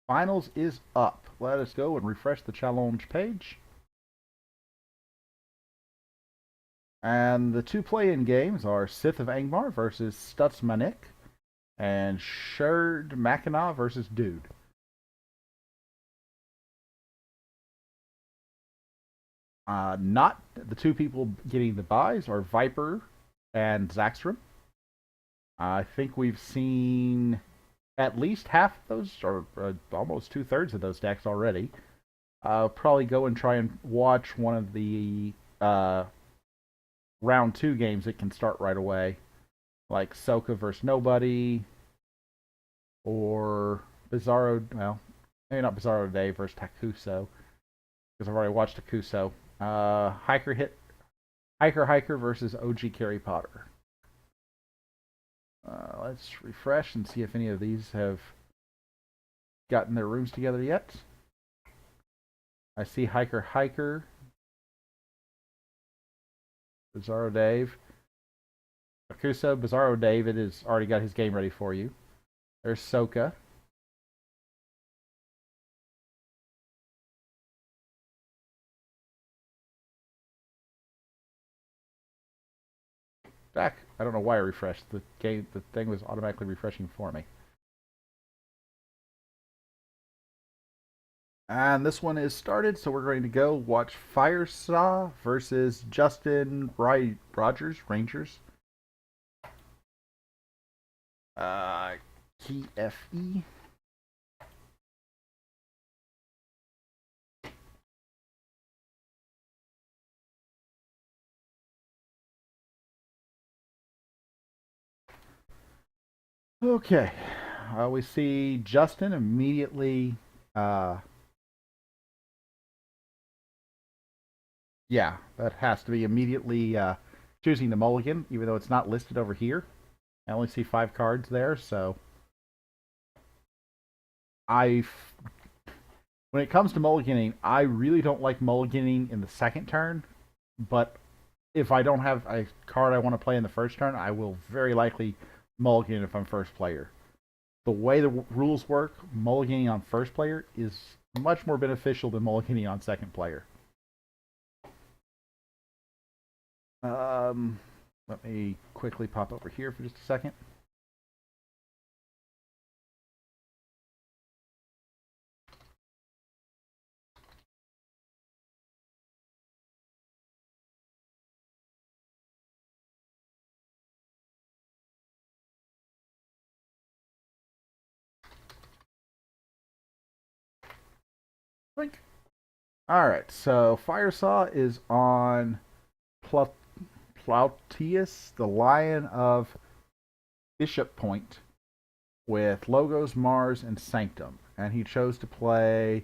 Finals is up. Let us go and refresh the challenge page. And the two play-in games are Sith of Angmar versus Stutzmanik and Sherd Mackinaw versus Dude. Not the two people getting the buys are Viper and Zaxstrom. I think we've seen at least half of those, or almost 2/3 of those decks already. I'll probably go and try and watch one of the round 2 games that can start right away, like Soka versus Nobody, or Bizarro. Well, maybe not Bizarro Day versus Takuso, because I've already watched Takuso. Hiker versus OG Carrie Potter. Let's refresh and see if any of these have gotten their rooms together yet. I see Hiker, Bizarro Dave, Akusa, Bizarro David has already got his game ready for you. There's Soka. Back. I don't know why I refreshed. The thing was automatically refreshing for me. And this one is started, so we're going to go watch Firesaw versus Justin Rogers, Rangers. KFE. Okay. We see Justin immediately. Yeah, that has to be immediately choosing the mulligan, even though it's not listed over here. I only see 5 cards there, so I. When it comes to mulliganing, I really don't like mulliganing in the second turn, but if I don't have a card I want to play in the first turn, I will very likely mulligan if I'm first player. The way the rules work, mulliganing on first player is much more beneficial than mulliganing on second player. Let me quickly pop over here for just a second. Alright, so Firesaw is on Plautius, the Lion of Bishop Point, with Logos, Mars, and Sanctum. And he chose to play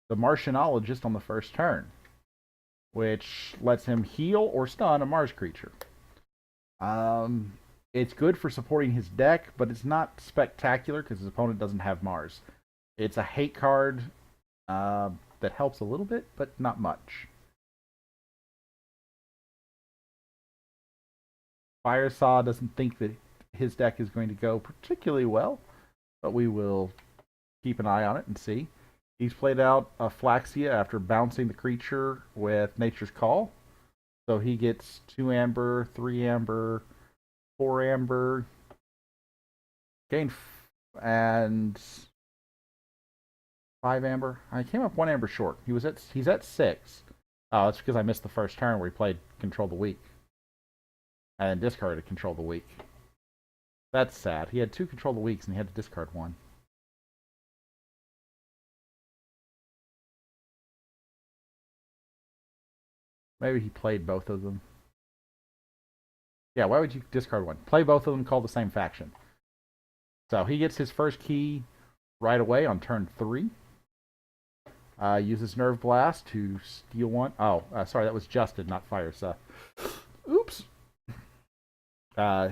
the Martianologist on the first turn, which lets him heal or stun a Mars creature. It's good for supporting his deck, but it's not spectacular because his opponent doesn't have Mars. It's a hate card that helps a little bit, but not much. Firesaw doesn't think that his deck is going to go particularly well, but we will keep an eye on it and see. He's played out a Flaxia after bouncing the creature with Nature's Call. So he gets 2 amber, 3 amber, 4 amber, gain and 5 amber. I came up 1 amber short. He's at 6. Oh, that's because I missed the first turn where he played Control the Weak and discarded Control the Weak. That's sad. He had 2 Control the Weaks and he had to discard 1. Maybe he played both of them. Yeah, why would you discard 1? Play both of them, call the same faction. So he gets his first key right away on turn 3. Uses Nerve Blast to steal 1. Oh, sorry, that was Justin, not Fires. Oops.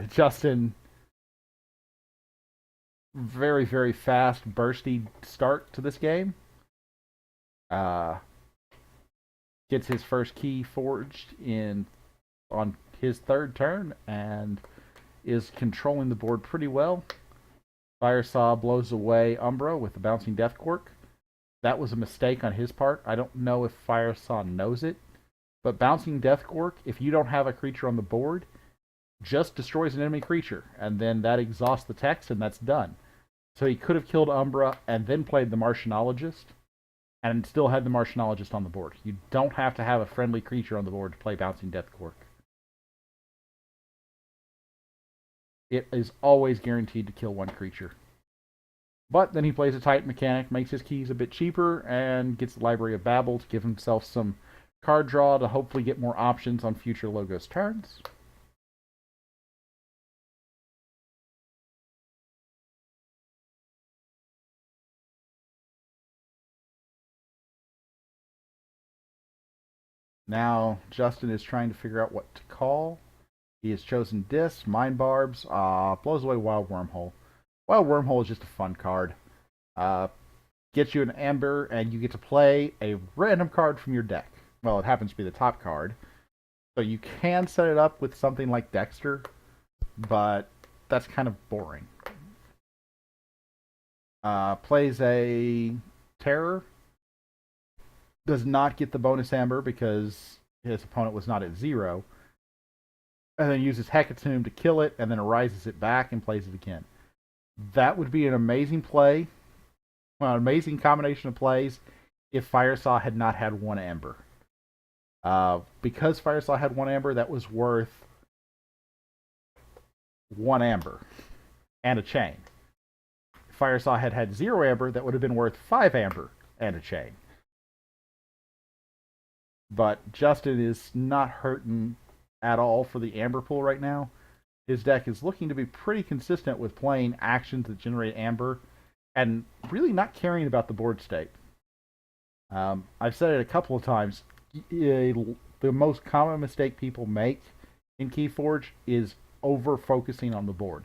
Justin, very, very fast, bursty start to this game. Gets his first key forged on his 3rd turn and is controlling the board pretty well. Firesaw blows away Umbra with the Bouncing Death Quirk. That was a mistake on his part. I don't know if Firesaw knows it, but bouncing Death Gork, if you don't have a creature on the board, just destroys an enemy creature, and then that exhausts the text, and that's done. So he could have killed Umbra and then played the Martianologist, and still had the Martianologist on the board. You don't have to have a friendly creature on the board to play Bouncing Death Gork. It is always guaranteed to kill one creature. But then he plays a Titan mechanic, makes his keys a bit cheaper, and gets the Library of Babel to give himself some card draw to hopefully get more options on future Logos turns. Now, Justin is trying to figure out what to call. He has chosen Dis, Mind Barbs, blows away Wild Wormhole. Wild Wormhole is just a fun card. Gets you an Amber, and you get to play a random card from your deck. Well, it happens to be the top card. So you can set it up with something like Dexter, but that's kind of boring. Plays a Terror. Does not get the bonus Amber because his opponent was not at 0. And then uses Hecatomb to kill it, and then arises it back and plays it again. That would be an amazing play, an amazing combination of plays if Firesaw had not had 1 Amber. Because Firesaw had 1 Amber, that was worth 1 Amber and a chain. If Firesaw had had 0 Amber, that would have been worth 5 Amber and a chain. But Justin is not hurting at all for the Amber pool right now. His deck is looking to be pretty consistent with playing actions that generate Amber and really not caring about the board state. I've said it a couple of times. The most common mistake people make in Keyforge is over-focusing on the board.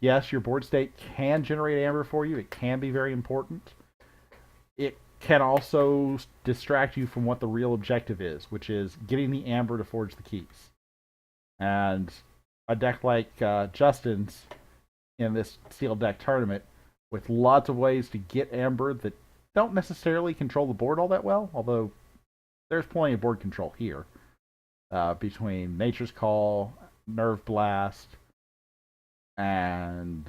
Yes, your board state can generate Amber for you. It can be very important. It can also distract you from what the real objective is, which is getting the Amber to forge the keys. And a deck like Justin's in this sealed deck tournament, with lots of ways to get Amber that don't necessarily control the board all that well, although there's plenty of board control here. Between Nature's Call, Nerve Blast, and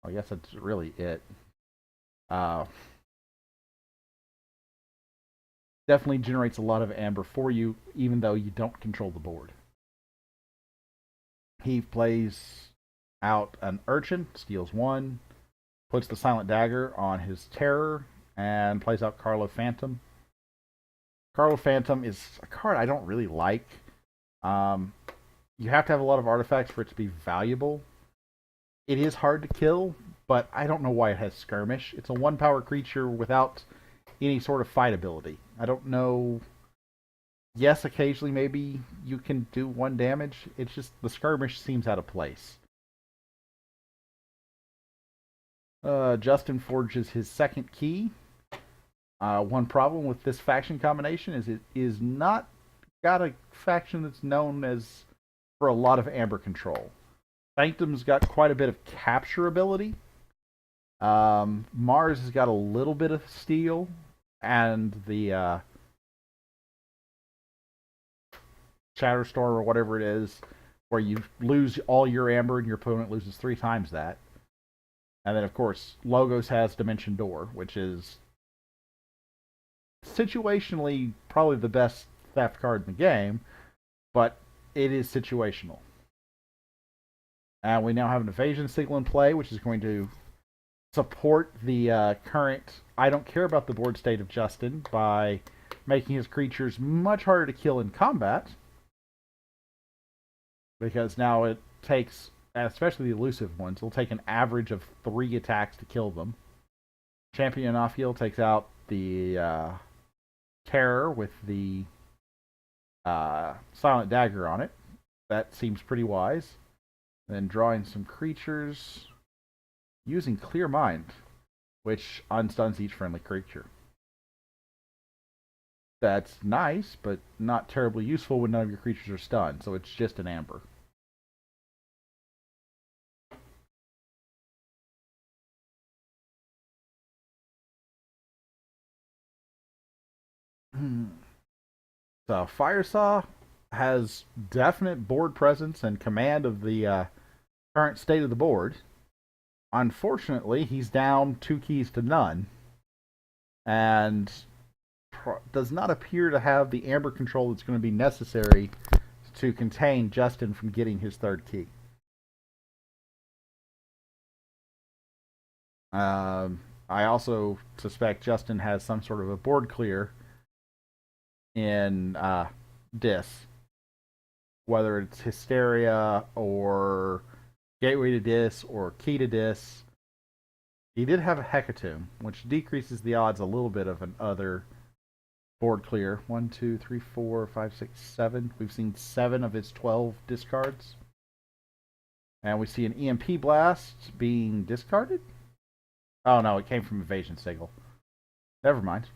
I guess that's really it. Definitely generates a lot of Amber for you, even though you don't control the board. He plays out an Urchin, steals 1, puts the Silent Dagger on his Terror, and plays out Carlo Phantom. Carlo Phantom is a card I don't really like. You have to have a lot of artifacts for it to be valuable. It is hard to kill, but I don't know why it has Skirmish. It's a 1-power creature without any sort of fight ability. I don't know. Yes, occasionally maybe you can do 1 damage. It's just the Skirmish seems out of place. Justin forges his 2nd key. One problem with this faction combination is it is not got a faction that's known as for a lot of Amber control. Sanctum's got quite a bit of capture ability. Mars has got a little bit of steal, and the Shatterstorm or whatever it is, where you lose all your Amber and your opponent loses 3 times that. And then, of course, Logos has Dimension Door, which is situationally probably the best theft card in the game, but it is situational. And we now have an evasion signal in play, which is going to support the current I don't care about the board state of Justin by making his creatures much harder to kill in combat. Because now it takes, especially the elusive ones, it'll take an average of 3 attacks to kill them. Champion Ophiel takes out the Terror with the Silent Dagger on it. That seems pretty wise. Then drawing some creatures using Clear Mind, which unstuns each friendly creature. That's nice, but not terribly useful when none of your creatures are stunned, so it's just an Amber. So Firesaw has definite board presence and command of the current state of the board. Unfortunately, he's down 2 keys to none, and does not appear to have the amber control that's going to be necessary to contain Justin from getting his 3rd key. I also suspect Justin has some sort of a board clear in Dis, whether it's Hysteria or Gateway to Dis or Key to Dis. He did have a Hecatomb, which decreases the odds a little bit of an other board clear. 1, 2, 3, 4, 5, 6, 7. We've seen 7 of his 12 discards. And we see an EMP Blast being discarded. Oh no, it came from Evasion Signal. Never mind.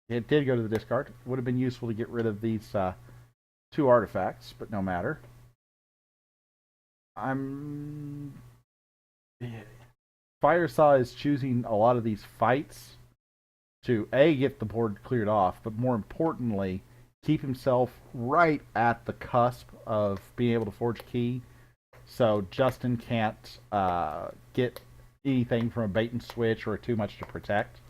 It did go to the discard. It would have been useful to get rid of these 2 artifacts, but no matter. Firesaw is choosing a lot of these fights to A, get the board cleared off, but more importantly, keep himself right at the cusp of being able to forge key, so Justin can't get anything from a bait and switch or too much to protect.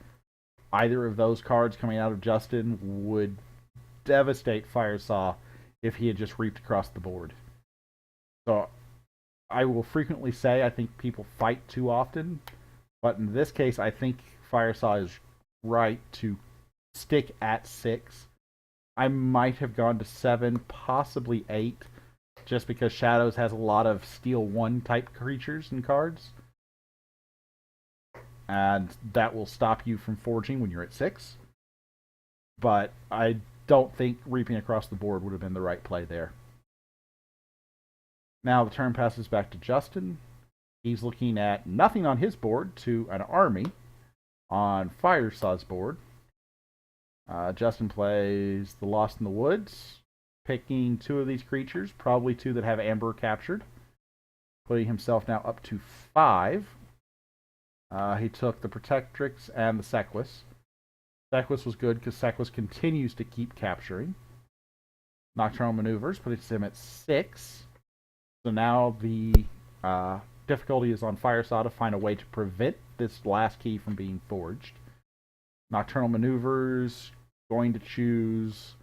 Either of those cards coming out of Justin would devastate Firesaw if he had just reaped across the board. So I will frequently say I think people fight too often, but in this case I think Firesaw is right to stick at 6. I might have gone to 7, possibly 8, just because Shadows has a lot of Steel 1 type creatures and cards. And that will stop you from forging when you're at 6. But I don't think reaping across the board would have been the right play there. Now the turn passes back to Justin. He's looking at nothing on his board to an army on Firesaw's board. Justin plays the Lost in the Woods, picking 2 of these creatures, probably 2 that have Amber captured, putting himself now up to 5. He took the Protectrix and the Sequus. Sequus was good because Sequus continues to keep capturing. Nocturnal Maneuvers puts him at 6. So now the difficulty is on Firesaw to find a way to prevent this last key from being forged. Nocturnal Maneuvers, going to choose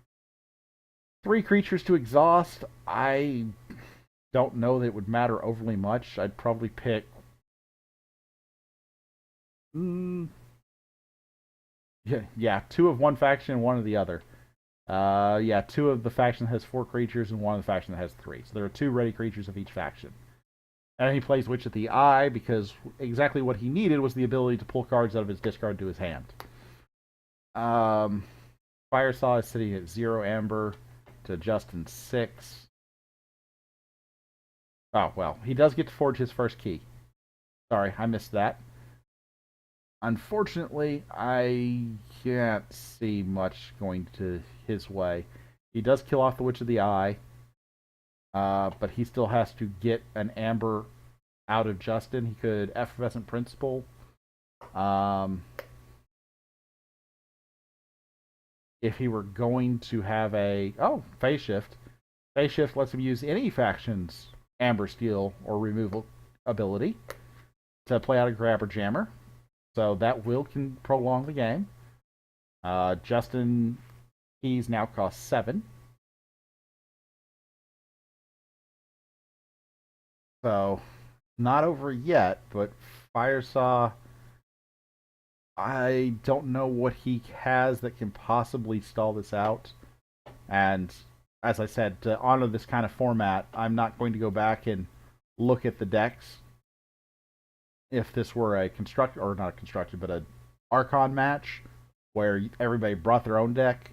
3 creatures to exhaust. I don't know that it would matter overly much. I'd probably pick yeah, 2 of one faction and 1 of the other. 2 of the faction that has 4 creatures and 1 of the faction that has 3. So there are 2 ready creatures of each faction. And he plays Witch of the Eye because exactly what he needed was the ability to pull cards out of his discard to his hand. Firesaw is sitting at 0 Amber to Justin 6. Oh, well, he does get to forge his first key. Sorry, I missed that. Unfortunately, I can't see much going to his way. He does kill off the Witch of the Eye, but he still has to get an Amber out of Justin. He could Effervescent Principle. If he were going to have a... Oh, Phase Shift. Phase Shift lets him use any faction's Amber, Steel, or Removal ability to play out a Grabber Jammer. So that can prolong the game. Justin keys now cost 7. So not over yet, but Firesaw, I don't know what he has that can possibly stall this out. And as I said, to honor this kind of format, I'm not going to go back and look at the decks. If this were a constructed, or not a constructed, but an Archon match where everybody brought their own deck,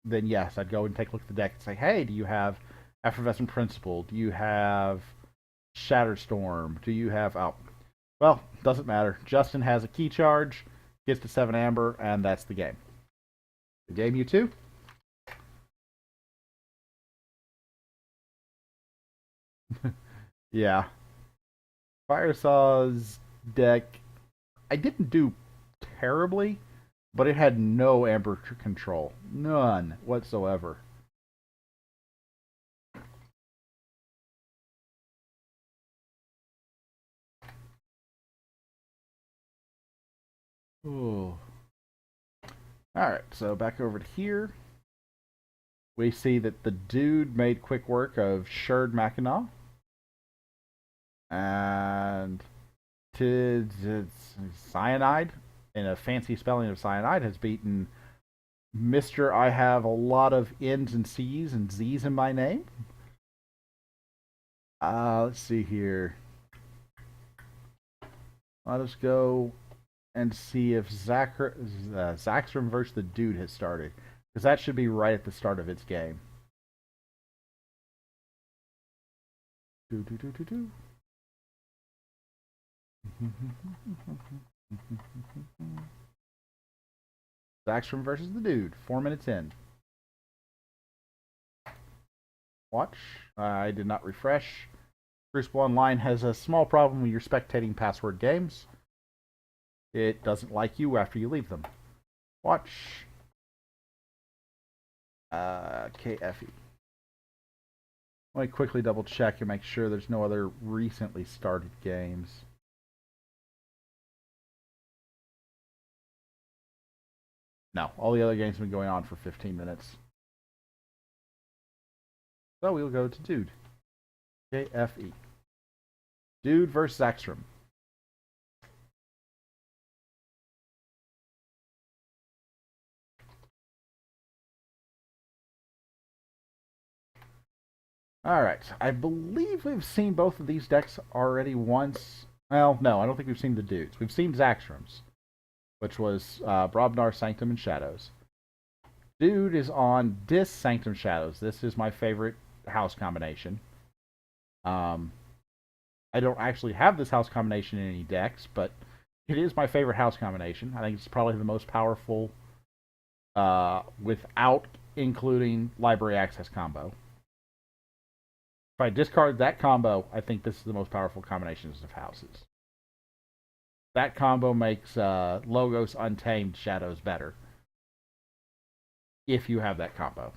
then yes, I'd go and take a look at the deck and say, hey, do you have Effervescent Principle? Do you have Shatterstorm? Do you have... Oh, well, doesn't matter. Justin has a key charge, gets to 7 Amber, and that's the game. The game, you two? Yeah. Firesaw's deck, I didn't do terribly, but it had no amber control. None whatsoever. Ooh. Alright, so back over to here. We see that the dude made quick work of Sherd Mackinac. And Cyanide, in a fancy spelling of cyanide, has beaten Mr. I have a lot of N's and C's and Z's in my name. Let's see here. Let us go and see if Zaxxram versus the dude has started. Because that should be right at the start of its game. Zaxxram versus the dude. 4 minutes in. Watch. I did not refresh. Crucible Online has a small problem when you're spectating password games. It doesn't like you after you leave them. Watch. KFE. Let me quickly double check and make sure there's no other recently started games. No, all the other games have been going on for 15 minutes. So we'll go to Dude. KFE. Dude versus Zaxxram. Alright, I believe we've seen both of these decks already once. Well, no, I don't think we've seen the dudes. We've seen Zaxxram's, which was Brobnar, Sanctum, and Shadows. Dude is on Dis Sanctum Shadows. This is my favorite house combination. I don't actually have this house combination in any decks, but it is my favorite house combination. I think it's probably the most powerful without including library access combo. If I discard that combo, I think this is the most powerful combinations of houses. That combo makes Logos, Untamed, Shadows better. If you have that combo.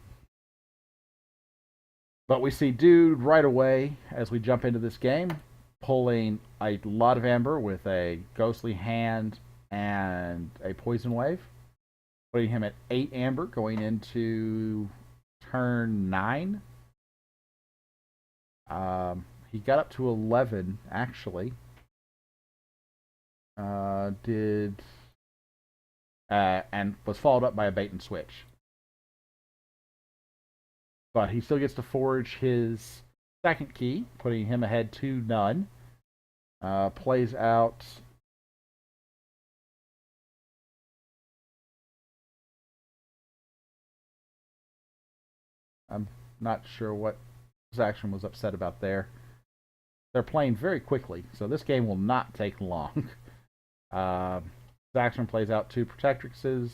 But we see Dude right away as we jump into this game, pulling a lot of Amber with a Ghostly Hand and a Poison Wave. Putting him at 8 Amber going into turn 9. He got up to 11, actually. And was followed up by a bait and switch. But he still gets to forge his second key, putting him ahead to none. Plays out. I'm not sure what Zaxxram was upset about there. They're playing very quickly, so this game will not take long. Zaxxram plays out 2 Protectrixes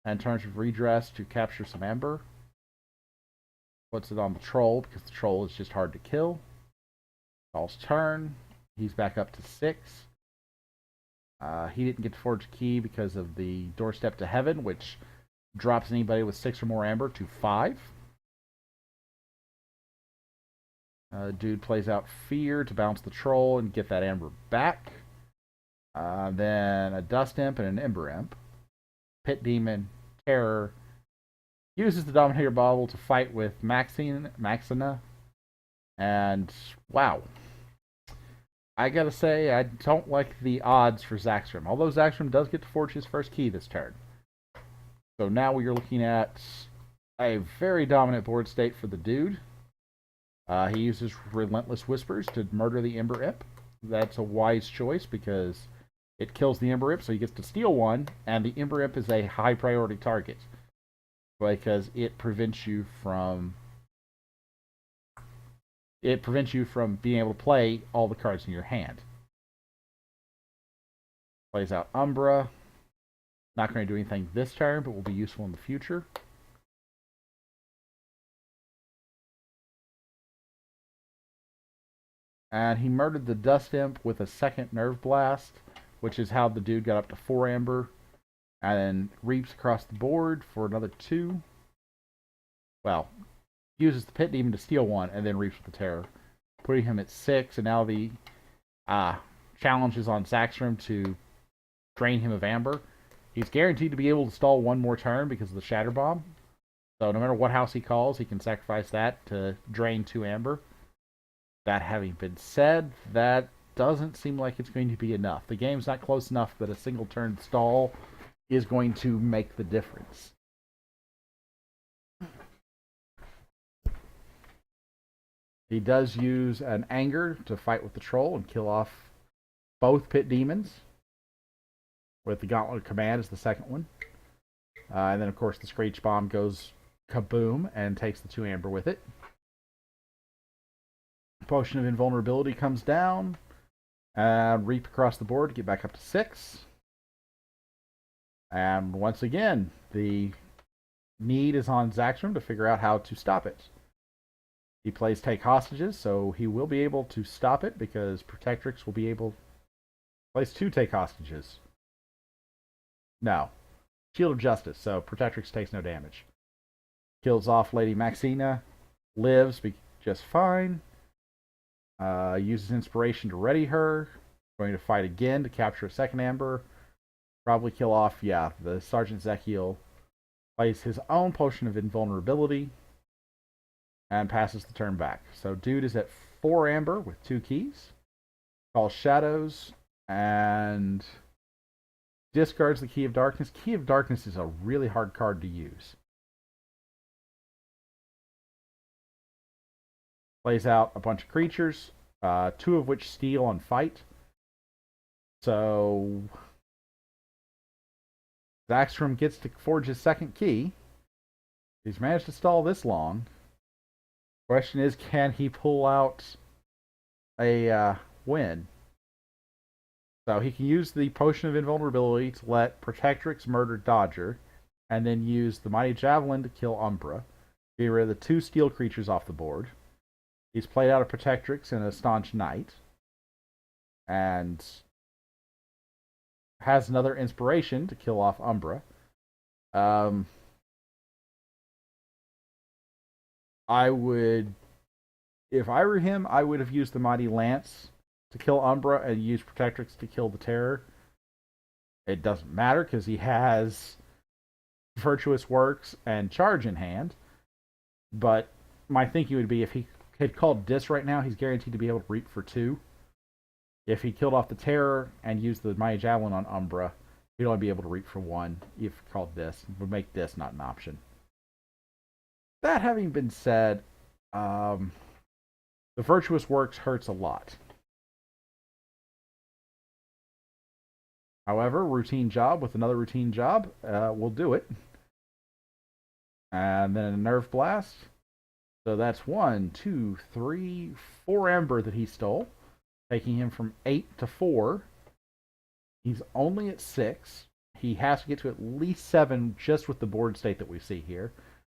and turns with Redress to capture some Amber. Puts it on the Troll because the Troll is just hard to kill. Calls turn. He's back up to 6. He didn't get to forge a key because of the Doorstep to Heaven, which drops anybody with 6 or more Amber to 5. Dude plays out Fear to bounce the Troll and get that Amber back. Then a Dust Imp and an Ember Imp. Pit Demon, Terror. Uses the Dominator Bauble to fight with Maxina. And, wow. I gotta say, I don't like the odds for Zaxxram. Although Zaxxram does get to forge his first key this turn. So now we are looking at a very dominant board state for the dude. He uses Relentless Whispers to murder the Ember Imp. That's a wise choice because it kills the Ember Imp, so he gets to steal one, and the Ember Imp is a high priority target because it prevents you from being able to play all the cards in your hand. Plays out Umbra. Not going to do anything this turn, but will be useful in the future. And he murdered the Dust Imp with a second Nerve Blast, which is how the dude got up to 4 Amber. And then reaps across the board for another 2. Well, uses the Pit Demon to steal 1, and then reaps with the Terror, putting him at 6. And now the challenge is on Zaxxram to drain him of Amber. He's guaranteed to be able to stall 1 more turn because of the Shatter Bomb. So no matter what house he calls, he can sacrifice that to drain 2 Amber. That having been said, that doesn't seem like it's going to be enough. The game's not close enough that a single turn stall is going to make the difference. He does use an Anger to fight with the Troll and kill off both Pit Demons, with the Gauntlet of Command as the second one. And then, of course, the Screech Bomb goes kaboom and takes the 2 Amber with it. Potion of Invulnerability comes down. Reap across the board to get back up to 6. And once again, the need is on Zaxxram to figure out how to stop it. He plays Take Hostages, so he will be able to stop it because Protectrix will be able to place 2 Take Hostages. No. Shield of Justice, so Protectrix takes no damage. Kills off Lady Maxina. Lives just fine. Uses Inspiration to ready her. Going to fight again to capture a second Amber. Probably kill off, the Sergeant Zekiel. Plays his own Potion of Invulnerability. And passes the turn back. So dude is at 4 Amber with 2 keys. Calls Shadows. And discards the Key of Darkness. Key of Darkness is a really hard card to use. Plays out a bunch of creatures, 2 of which steal on fight. So Zaxxram gets to forge his second key. He's managed to stall this long. Question is, can he pull out a win? So he can use the Potion of Invulnerability to let Protectrix murder Dodger, and then use the Mighty Javelin to kill Umbra. Get rid of the 2 steel creatures off the board. He's played out a Protectrix and a Staunch Knight. And has another Inspiration to kill off Umbra. I would, if I were him, I would have used the Mighty Lance to kill Umbra and use Protectrix to kill the Terror. It doesn't matter because he has Virtuous Works and Charge in hand. But my thinking would be if he had called Dis right now, he's guaranteed to be able to reap for 2. If he killed off the Terror and used the Mighty Javelin on Umbra, he'd only be able to reap for 1 if he called Dis. It would make Dis not an option. That having been said, the Virtuous Works hurts a lot. However, routine job with another routine job will do it. And then a Nerve Blast. So that's 1, 2, 3, 4 Amber that he stole, taking him from 8 to 4. He's only at 6. He has to get to at least 7 just with the board state that we see here,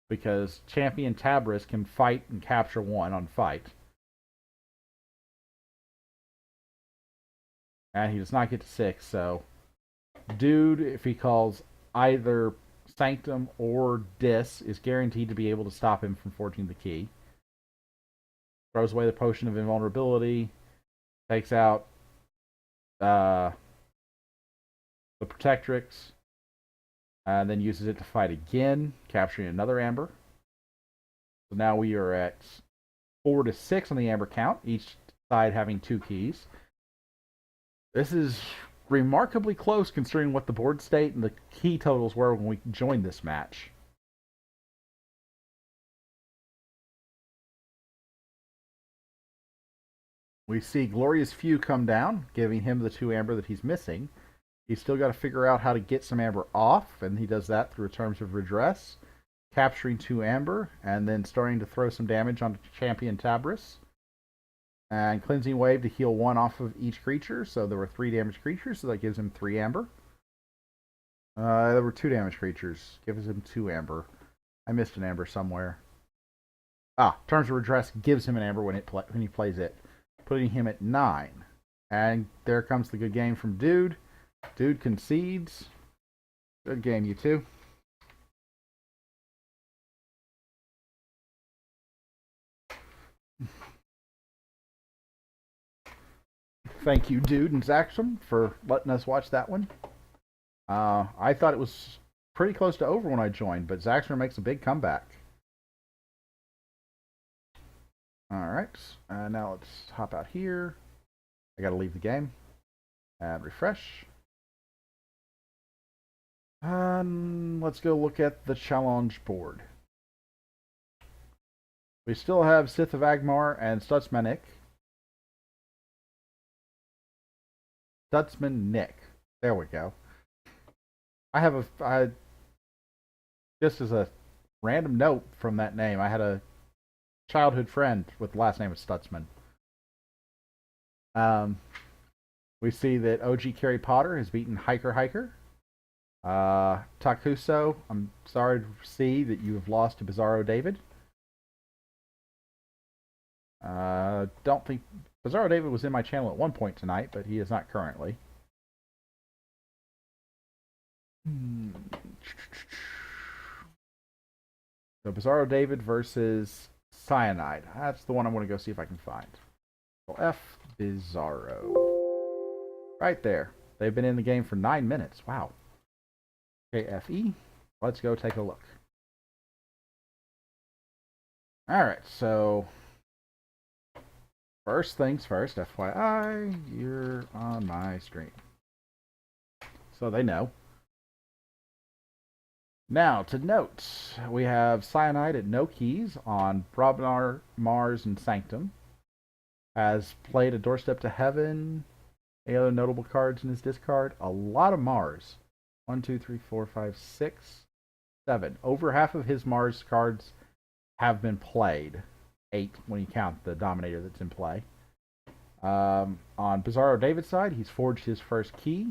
because Champion Tabris can fight and capture 1 on fight. And he does not get to 6, so dude, if he calls either Sanctum or Dis, is guaranteed to be able to stop him from forging the key. Throws away the Potion of Invulnerability, takes out the Protectrix, and then uses it to fight again, capturing another Amber. So now we are at 4 to 6 on the Amber count, each side having 2 keys. This is remarkably close considering what the board state and the key totals were when we joined this match. We see Glorious Few come down, giving him the 2 Amber that he's missing. He's still got to figure out how to get some Amber off, and he does that through Terms of Redress, capturing 2 Amber, and then starting to throw some damage onto Champion Tabris. And Cleansing Wave to heal 1 off of each creature, so there were 3 damaged creatures, so that gives him 3 Amber. There were 2 damaged creatures, gives him 2 Amber. I missed an Amber somewhere. Terms of Redress gives him an Amber when he plays it, putting him at 9. And there comes the good game from Dude. Dude concedes. Good game, you two. Thank you, Dude and Zaxxum, for letting us watch that one. I thought it was pretty close to over when I joined, but Zaxxum makes a big comeback. Alright, now let's hop out here. I gotta leave the game. And refresh. Let's go look at the challenge board. We still have Sith of Agmar and Stutzman Nick. There we go. Just as a random note from that name, I had a childhood friend with the last name of Stutzman. We see that OG Carrie Potter has beaten Hiker. Takuso, I'm sorry to see that you have lost to Bizarro David. Don't think Bizarro David was in my channel at one point tonight, but he is not currently. So Bizarro David versus Cyanide. That's the one I want to go see if I can find. So F Bizarro. Right there. They've been in the game for 9 minutes. Wow. KFE. Let's go take a look. Alright, so first things first, FYI, you're on my stream. So they know. Now, to note, we have Cyanide at no keys on Brobnar, Mars, and Sanctum. Has played a Doorstep to Heaven. Any other notable cards in his discard? A lot of Mars. 1, 2, 3, 4, 5, 6, 7. Over half of his Mars cards have been played. 8 when you count the Dominator that's in play. On Bizarro David's side, he's forged his first key.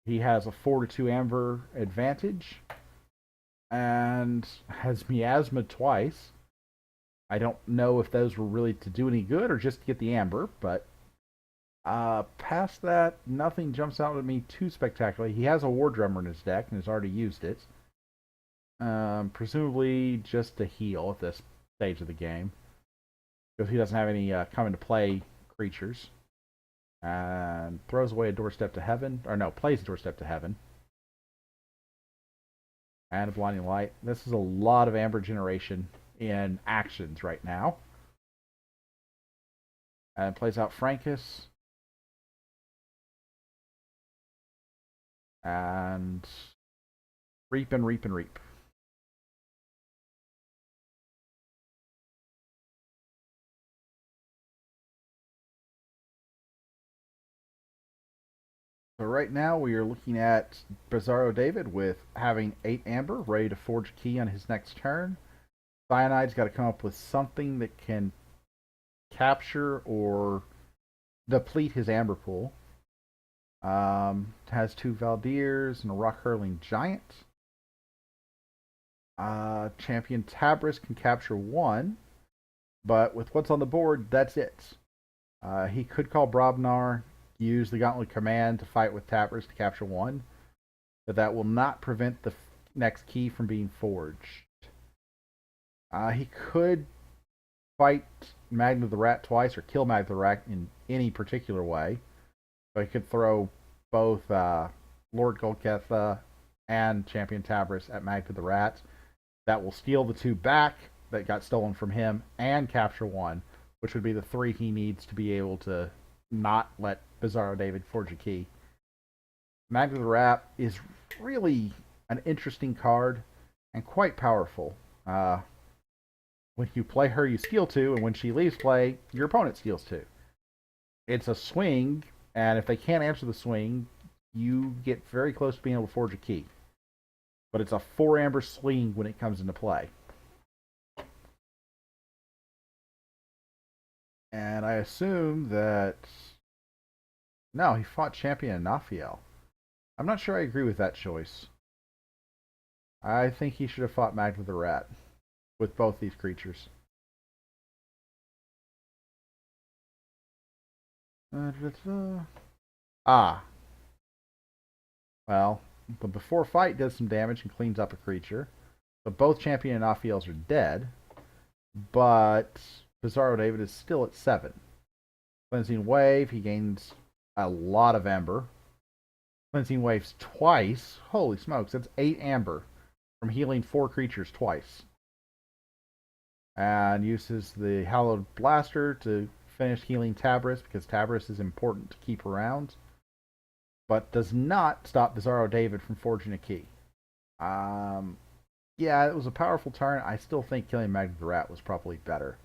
He has a 4-2 Amber advantage. And has Miasma twice. I don't know if those were really to do any good or just to get the Amber, but past that, nothing jumps out at me too spectacularly. He has a War Drummer in his deck and has already used it. Presumably just to heal at this stage of the game. Because he doesn't have any come into play creatures. And throws away a Doorstep to Heaven. Or no, plays a Doorstep to Heaven. And a Blinding Light. This is a lot of Amber generation in actions right now. And plays out Frankus. And reap and reap and reap. So right now we are looking at Bizarro David with having 8 Amber, ready to forge a key on his next turn. Cyanide's got to come up with something that can capture or deplete his Amber pool. Has 2 Valdirs and a Rock Hurling Giant. Champion Tabris can capture 1, but with what's on the board, that's it. He could call Brobnar, use the Gauntlet command to fight with Tabris to capture 1, but that will not prevent the next key from being forged. He could fight Magna the Rat twice or kill Magna the Rat in any particular way. So he could throw both Lord Golgotha and Champion Tabris at Magna the Rat. That will steal the 2 back that got stolen from him and capture 1, which would be the 3 he needs to be able to not let Bizarro David forge a key. Magna the Rat is really an interesting card and quite powerful. When you play her, you steal 2, and when she leaves play, your opponent steals 2. It's a swing, and if they can't answer the swing, you get very close to being able to forge a key. But it's a 4 Amber swing when it comes into play. And I assume that... No, he fought Champion Nafiel. I'm not sure I agree with that choice. I think he should have fought Magna the Rat with both these creatures. Ah. Well, But before fight does some damage and cleans up a creature. But both champion and Ophiels are dead. But Bizarro David is still at 7. Cleansing Wave, he gains a lot of Amber. Cleansing Waves twice. Holy smokes, that's 8 Amber from healing 4 creatures twice. And uses the Hallowed Blaster to finish healing Tabris, because Tabris is important to keep around. But does not stop Bizarro David from forging a key. Yeah, it was a powerful turn. I still think killing Magnet the Rat was probably better.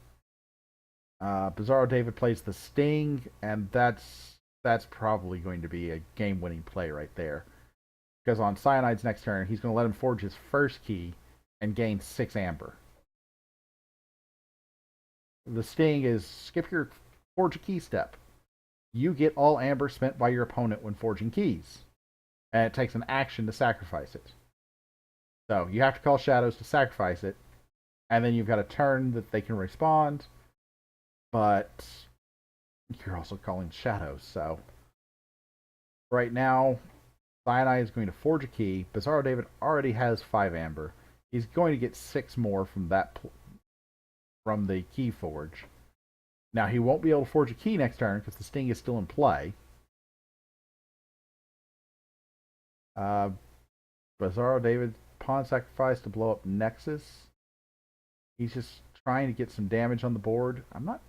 Bizarro David plays the Sting, and that's probably going to be a game-winning play right there. Because on Cyanide's next turn, he's going to let him forge his first key and gain 6 Amber. The Sting is skip your forge a key step. You get all Amber spent by your opponent when forging keys. And it takes an action to sacrifice it. So you have to call Shadows to sacrifice it. And then you've got a turn that they can respond. But you're also calling Shadows. So right now, Cyanide is going to forge a key. Bizarro David already has 5 Amber. He's going to get 6 more from the Keyforge. Now, he won't be able to forge a key next turn because the Sting is still in play. Bizarro David pawn sacrifice to blow up Nexus. He's just trying to get some damage on the board. I'm not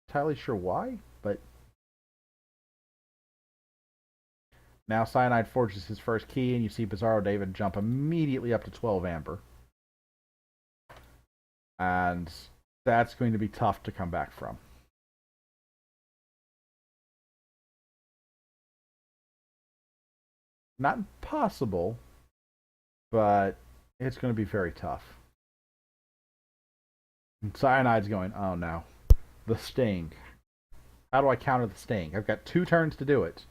entirely sure why, but now Cyanide forges his first key, and you see Bizarro David jump immediately up to 12 Amber. And that's going to be tough to come back from. Not impossible, but it's going to be very tough. And Cyanide's going, oh no, the Sting. How do I counter the Sting? I've got 2 turns to do it.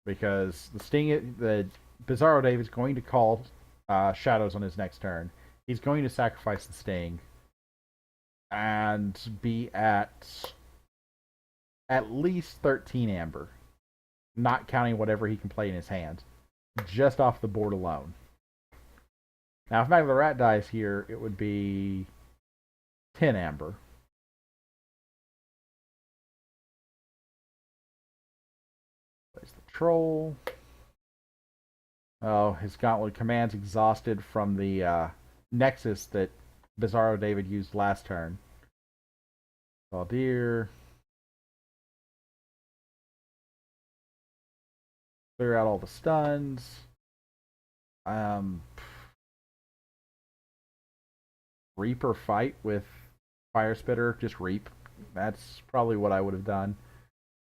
Because the Sting, the Bizarro David's going to call Shadows on his next turn. He's going to sacrifice the Sting and be at least 13 Amber, not counting whatever he can play in his hand, just off the board alone. Now, if Magnet the Rat dies here, it would be 10 Amber. Plays the Troll. Oh, his Gauntlet Command's exhausted from the Nexus that Bizarro David used last turn. Valdir. Clear out all the stuns. Reap or fight with Fire Spitter. Just reap. That's probably what I would have done.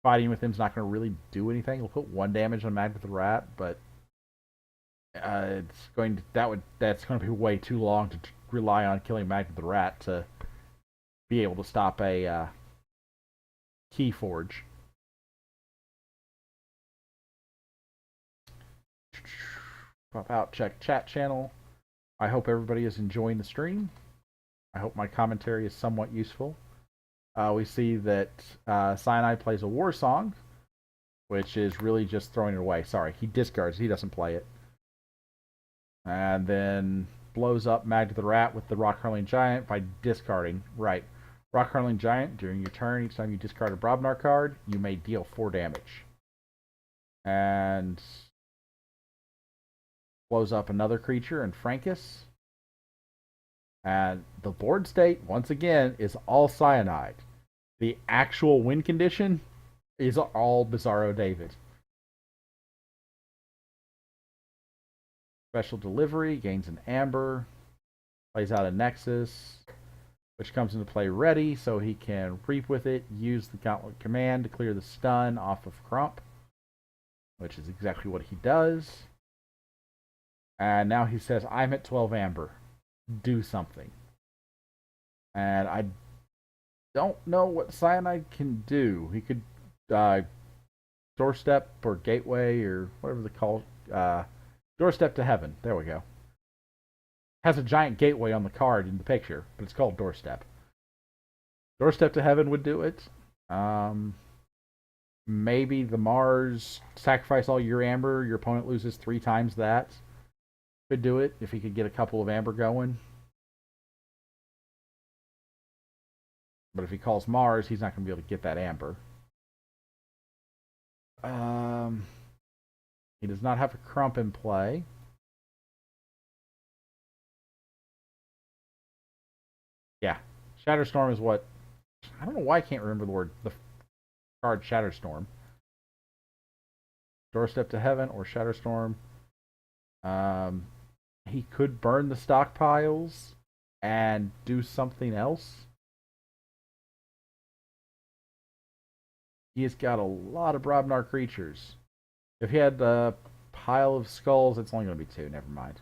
Fighting with him's not going to really do anything. It'll put 1 damage on Magnet the Rat, but that's going to be way too long to rely on killing Magnet the Rat to be able to stop a Keyforge. Pop out, check chat channel. I hope everybody is enjoying the stream. I hope my commentary is somewhat useful. We see that Cyanide plays a War Song, which is really just throwing it away. Sorry, he discards. He doesn't play it. And then blows up Magnet the Rat with the Rock Hurling Giant by discarding. Right. Rock Hurling Giant, during your turn, each time you discard a Brobnar card, you may deal 4 damage. And blows up another creature in Frankus. And the board state, once again, is all Cyanide. The actual win condition is all Bizarro David. Special Delivery, gains an Amber, plays out a Nexus, which comes into play ready, so he can reap with it, use the Gauntlet Command to clear the stun off of Crump, which is exactly what he does. And now he says, I'm at 12 Amber. Do something. And I don't know what Cyanide can do. He could Doorstep or Gateway or whatever they call it. Doorstep to Heaven. There we go. Has a giant gateway on the card in the picture, but it's called Doorstep. Doorstep to Heaven would do it. Maybe the Mars, sacrifice all your amber, your opponent loses 3 times that. Could do it if he could get a couple of amber going. But if he calls Mars, he's not going to be able to get that amber. He does not have a crump in play. Yeah, Shatterstorm is what... I don't know why I can't remember the card Shatterstorm. Doorstep to Heaven or Shatterstorm. He could burn the stockpiles and do something else. He's got a lot of Brobnar creatures. If he had a pile of skulls, it's only going to be 2. Never mind.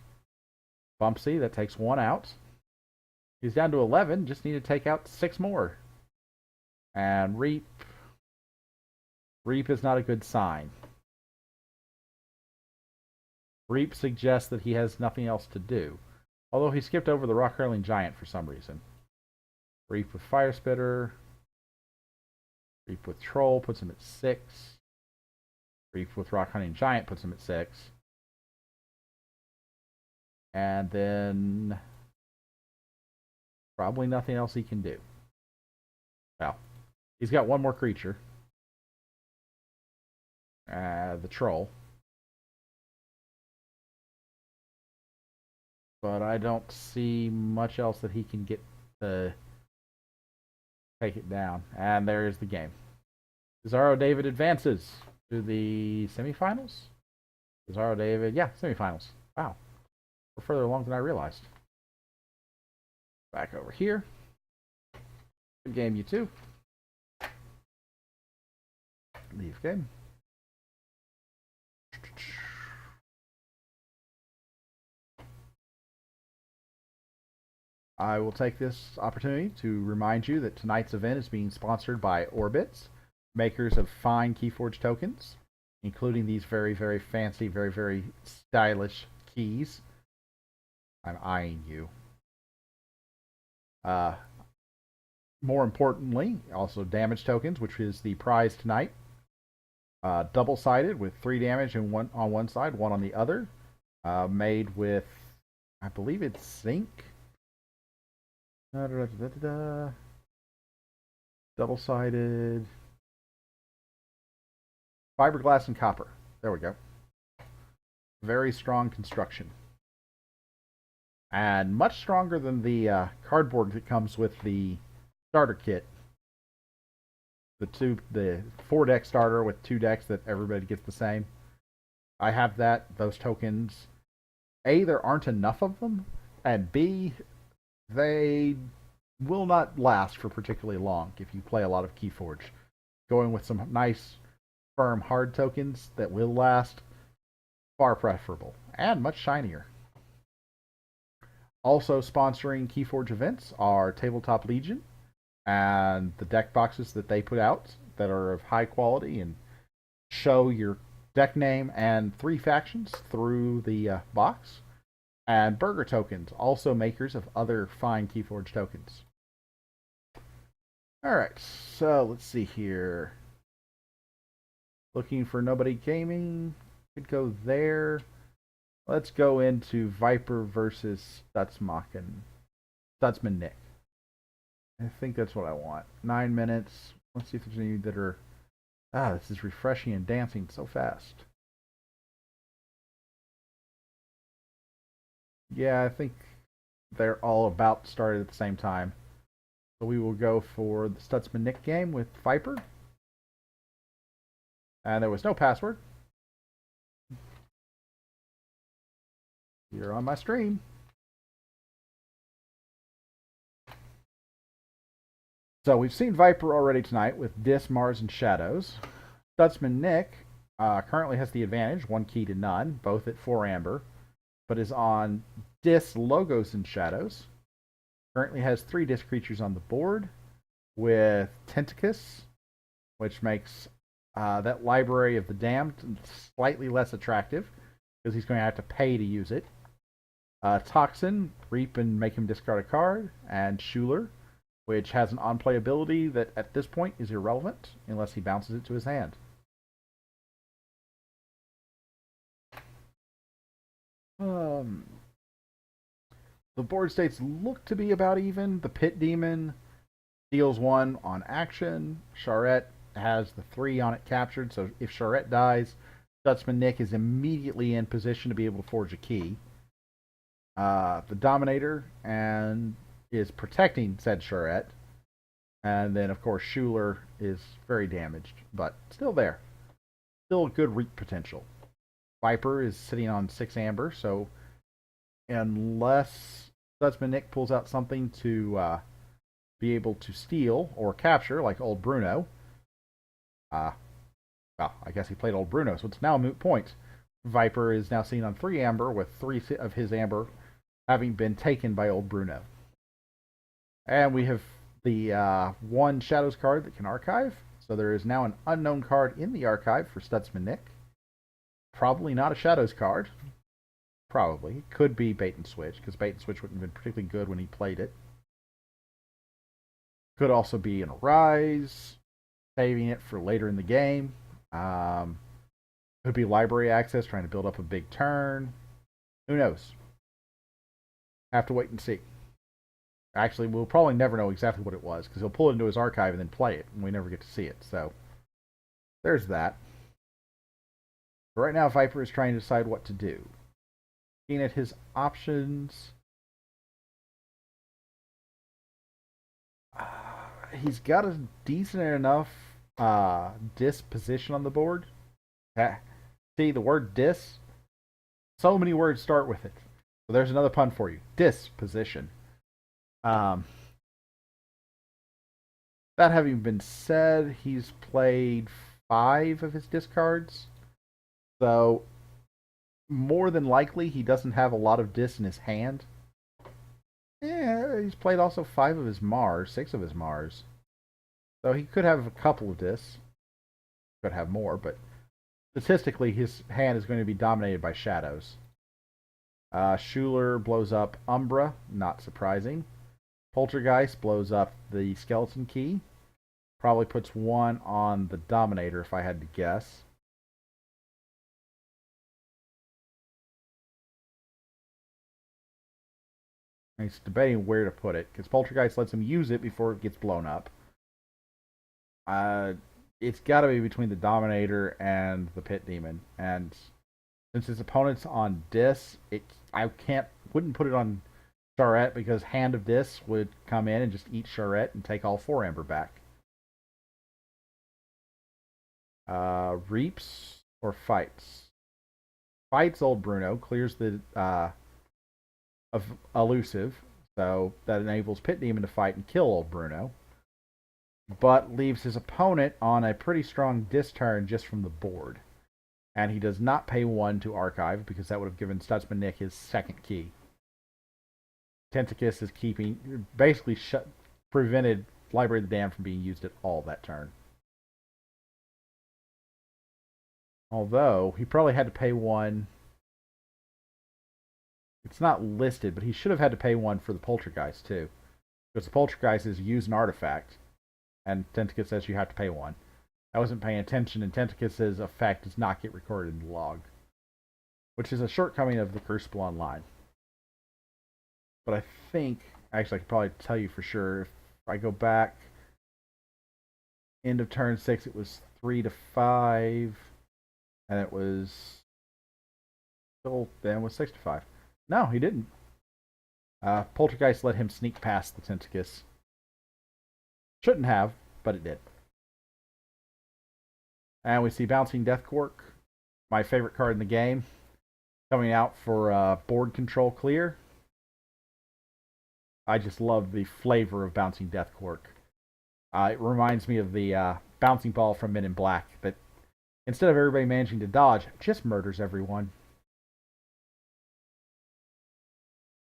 Bumpsy, that takes 1 out. He's down to 11. Just need to take out 6 more. And Reap. Reap is not a good sign. Reap suggests that he has nothing else to do. Although he skipped over the Rock Hurling Giant for some reason. Reap with Fire Spitter. Reap with Troll puts him at 6. Reap with Rock Hunting Giant puts him at 6. And then probably nothing else he can do. Well, he's got 1 more creature. The Troll. But I don't see much else that he can get to take it down. And there is the game. Cesaro David advances to the semifinals? Cesaro David, yeah, semifinals. Wow. We're further along than I realized. Back over here. Good game, you two. Leave game. I will take this opportunity to remind you that tonight's event is being sponsored by Orbitz, makers of fine Keyforge tokens, including these very, very fancy, very, very stylish keys. I'm eyeing you. More importantly, also damage tokens, which is the prize tonight. Double-sided with 3 damage and 1 on one side, 1 on the other. Made with, I believe it's zinc. Double-sided. Fiberglass and copper. There we go. Very strong construction. And much stronger than the cardboard that comes with the starter kit. The 4-deck starter with 2 decks that everybody gets the same. I have that. Those tokens. A, there aren't enough of them. And B, they will not last for particularly long if you play a lot of Keyforge. Going with some nice, firm, hard tokens that will last, far preferable. And much shinier. Also sponsoring Keyforge events are Tabletop Legion and the deck boxes that they put out that are of high quality and show your deck name and 3 factions through the box. And Burger Tokens, also makers of other fine Keyforge tokens. Alright, so let's see here. Looking for Nobody Gaming. Could go there. Let's go into Viper versus Stutzman Nick. I think that's what I want. 9 minutes. Let's see if there's any that are... this is refreshing and dancing so fast. Yeah, I think they're all about started at the same time. So we will go for the Stutzman Nick game with Viper. And there was no password. You're on my stream. So we've seen Viper already tonight with Dis, Mars, and Shadows. Stutzman Nick currently has the advantage, 1 key to none, both at 4 amber, but is on Dis, Logos, and Shadows. Currently has 3 Dis creatures on the board with Tentacus, which makes that Library of the Damned slightly less attractive because he's going to have to pay to use it. Toxin, Reap and make him discard a card, and Schuler, which has an on-play ability that at this point is irrelevant unless he bounces it to his hand. Um, the board states look to be about even. The Pit Demon deals 1 on action. Charette has the 3 on it captured, so if Charette dies, Stutzman Nick is immediately in position to be able to forge a key. The Dominator and is protecting said Charette. And then, of course, Schuler is very damaged, but still there. Still a good reap potential. Viper is sitting on 6 amber, so unless Stutzman Nick pulls out something to be able to steal or capture, like old Bruno, well, I guess he played old Bruno, so it's now a moot point. Viper is now seen on 3 amber, with 3 of his amber having been taken by old Bruno. And we have the 1 Shadows card that can archive. So there is now an unknown card in the archive for Stutzman Nick. Probably not a Shadows card. Probably. Could be Bait and Switch, because Bait and Switch wouldn't have been particularly good when he played it. Could also be an Arise, saving it for later in the game. Could be Library Access, trying to build up a big turn. Who knows? Have to wait and see. Actually, we'll probably never know exactly what it was, because he'll pull it into his archive and then play it, and we never get to see it. So, there's that. But right now, Viper is trying to decide what to do. Looking at his options, he's got a decent enough disposition on the board. See, the word dis, so many words start with it. So there's another pun for you. Disposition. That having been said, he's played 5 of his discards. So, more than likely, he doesn't have a lot of dis in his hand. Yeah, he's played also 5 of his Mars, 6 of his Mars. So he could have a couple of dis. Could have more, but statistically, his hand is going to be dominated by shadows. Schuler blows up Umbra, not surprising. Poltergeist blows up the Skeleton Key. Probably puts 1 on the Dominator, if I had to guess. He's debating where to put it, because Poltergeist lets him use it before it gets blown up. It's got to be between the Dominator and the Pit Demon, and since his opponent's on Dis, wouldn't put it on Charette, because Hand of Dis would come in and just eat Charette and take all 4 amber back. Reaps or fights? Fights old Bruno, clears the of elusive, so that enables Pit Demon to fight and kill old Bruno, but leaves his opponent on a pretty strong dis turn just from the board. And he does not pay 1 to archive, because that would have given Stutzman Nick his 2nd key. Tentacus is basically prevented Library of the Damned from being used at all that turn. Although, he probably had to pay 1. It's not listed, but he should have had to pay 1 for the Poltergeist, too. Because the Poltergeist is use an artifact, and Tentacus says you have to pay 1. I wasn't paying attention, and Tentacus's effect does not get recorded in the log, which is a shortcoming of the Crucible Online. But I think, actually, I could probably tell you for sure. If I go back, end of turn 6, it was 3 to 5, and it was still then was 6 to 5. No, he didn't. Poltergeist let him sneak past the Tentacus. Shouldn't have, but it did. And we see Bouncing Death Cork, my favorite card in the game, coming out for board control clear. I just love the flavor of Bouncing Death Cork. It reminds me of the bouncing ball from Men in Black, that instead of everybody managing to dodge, just murders everyone.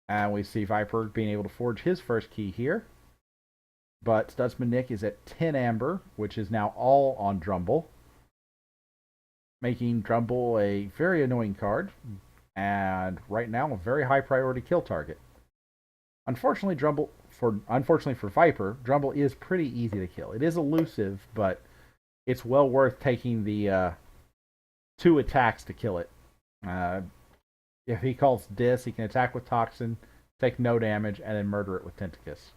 And we see Viper being able to forge his first key here. But Stutzman Nick is at 10 amber, which is now all on Drumble, making Drumble a very annoying card, and right now a very high priority kill target. Unfortunately for Viper, Drumble is pretty easy to kill. It is elusive, but it's well worth taking the 2 attacks to kill it. If he calls Dis, he can attack with Toxin, take no damage, and then murder it with Tentacus.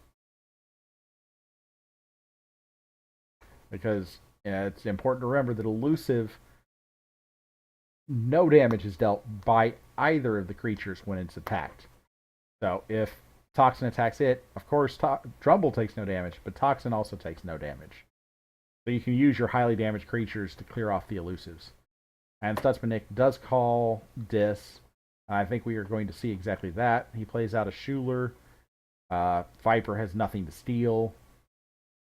Because it's important to remember that Elusive, no damage is dealt by either of the creatures when it's attacked. So if Toxin attacks it, of course, Drumble takes no damage, but Toxin also takes no damage. So you can use your highly damaged creatures to clear off the Elusives. And Stutzman Nick does call Dis. I think we are going to see exactly that. He plays out a Schuler. Viper has nothing to steal.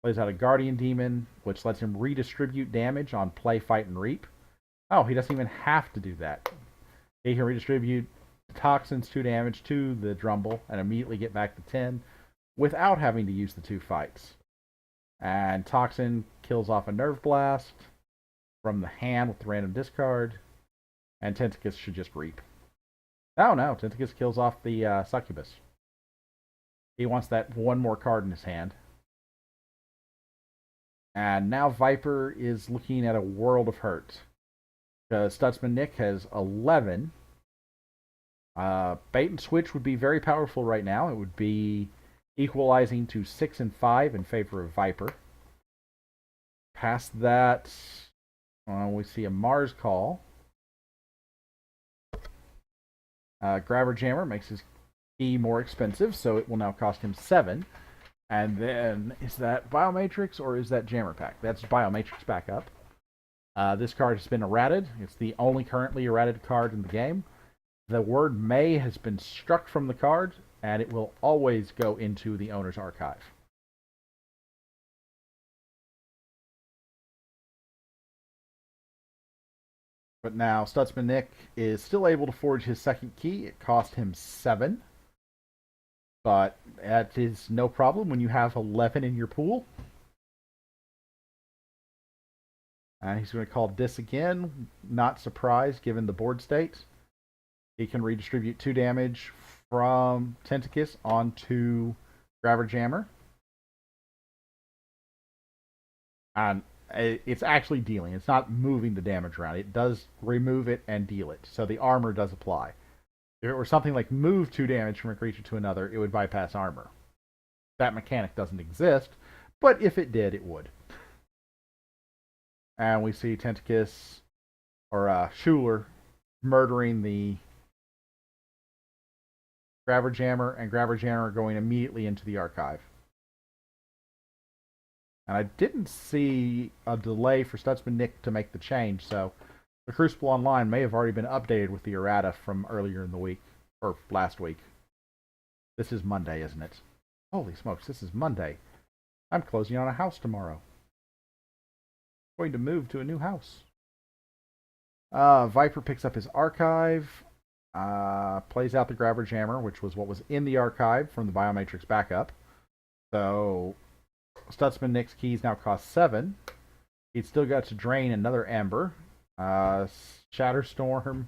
Plays out a Guardian Demon, which lets him redistribute damage on play, fight, and reap. Oh, he doesn't even have to do that. He can redistribute Toxins 2 damage to the Drumble and immediately get back to 10 without having to use the 2 fights. And Toxin kills off a Nerve Blast from the hand with the random discard. And Tentacus should just reap. Oh no, Tentacus kills off the Succubus. He wants that one more card in his hand. And now Viper is looking at a world of hurt. Because Stutzman Nick has 11. Bait and switch would be very powerful right now. It would be equalizing to 6 and 5 in favor of Viper. Past that, we see a Mars call. Grabber Jammer makes his key more expensive, so it will now cost him 7. And then, is that Biomatrix or is that Jammer Pack? That's Biomatrix back up. This card has been errated. It's the only currently errated card in the game. The word may has been struck from the card, and it will always go into the owner's archive. But now Stutzman Nick is still able to forge his second key. It cost him 7. But that is no problem when you have 11 in your pool. And he's going to call Dis again. Not surprised given the board state. He can redistribute 2 damage from Tentacus onto Grabber Jammer. And it's actually dealing. It's not moving the damage around. It does remove it and deal it. So the armor does apply. If it were something like move 2 damage from a creature to another, it would bypass armor. That mechanic doesn't exist, but if it did, it would. And we see Tentacus, or Schuler, murdering the Grabber Jammer, and Grabber Jammer going immediately into the archive. And I didn't see a delay for Stutzman Nick to make the change, so the Crucible Online may have already been updated with the errata from earlier in the week, or last week. This is Monday, isn't it? Holy smokes, this is Monday. I'm closing on a house tomorrow. I'm going to move to a new house. Viper picks up his archive, plays out the Grabber Jammer, which was what was in the archive from the Biomatrix backup. So Stutzman Nick's keys now cost 7. He's still got to drain another Ember. Shatterstorm,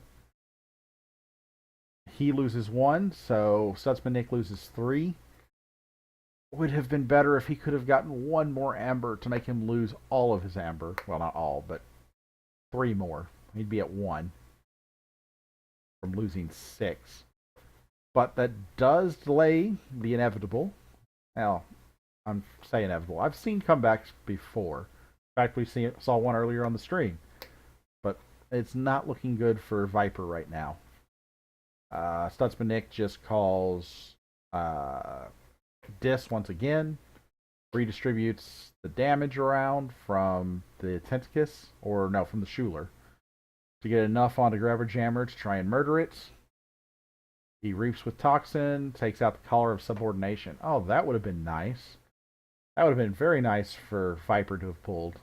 he loses 1, so Stutzman Nick loses 3. Would have been better if he could have gotten 1 more Ember to make him lose all of his Ember. Well, not all, but 3 more. He'd be at 1 from losing 6. But that does delay the inevitable. Well, I'm saying inevitable. I've seen comebacks before. In fact, we saw one earlier on the stream. But it's not looking good for Viper right now. Stutzman Nick just calls Dis once again. Redistributes the damage around from the Tentacus, or no, from the Schuler, to get enough onto Grabber Jammer to try and murder it. He reaps with Toxin, takes out the Collar of Subordination. Oh, that would have been nice. That would have been very nice for Viper to have pulled.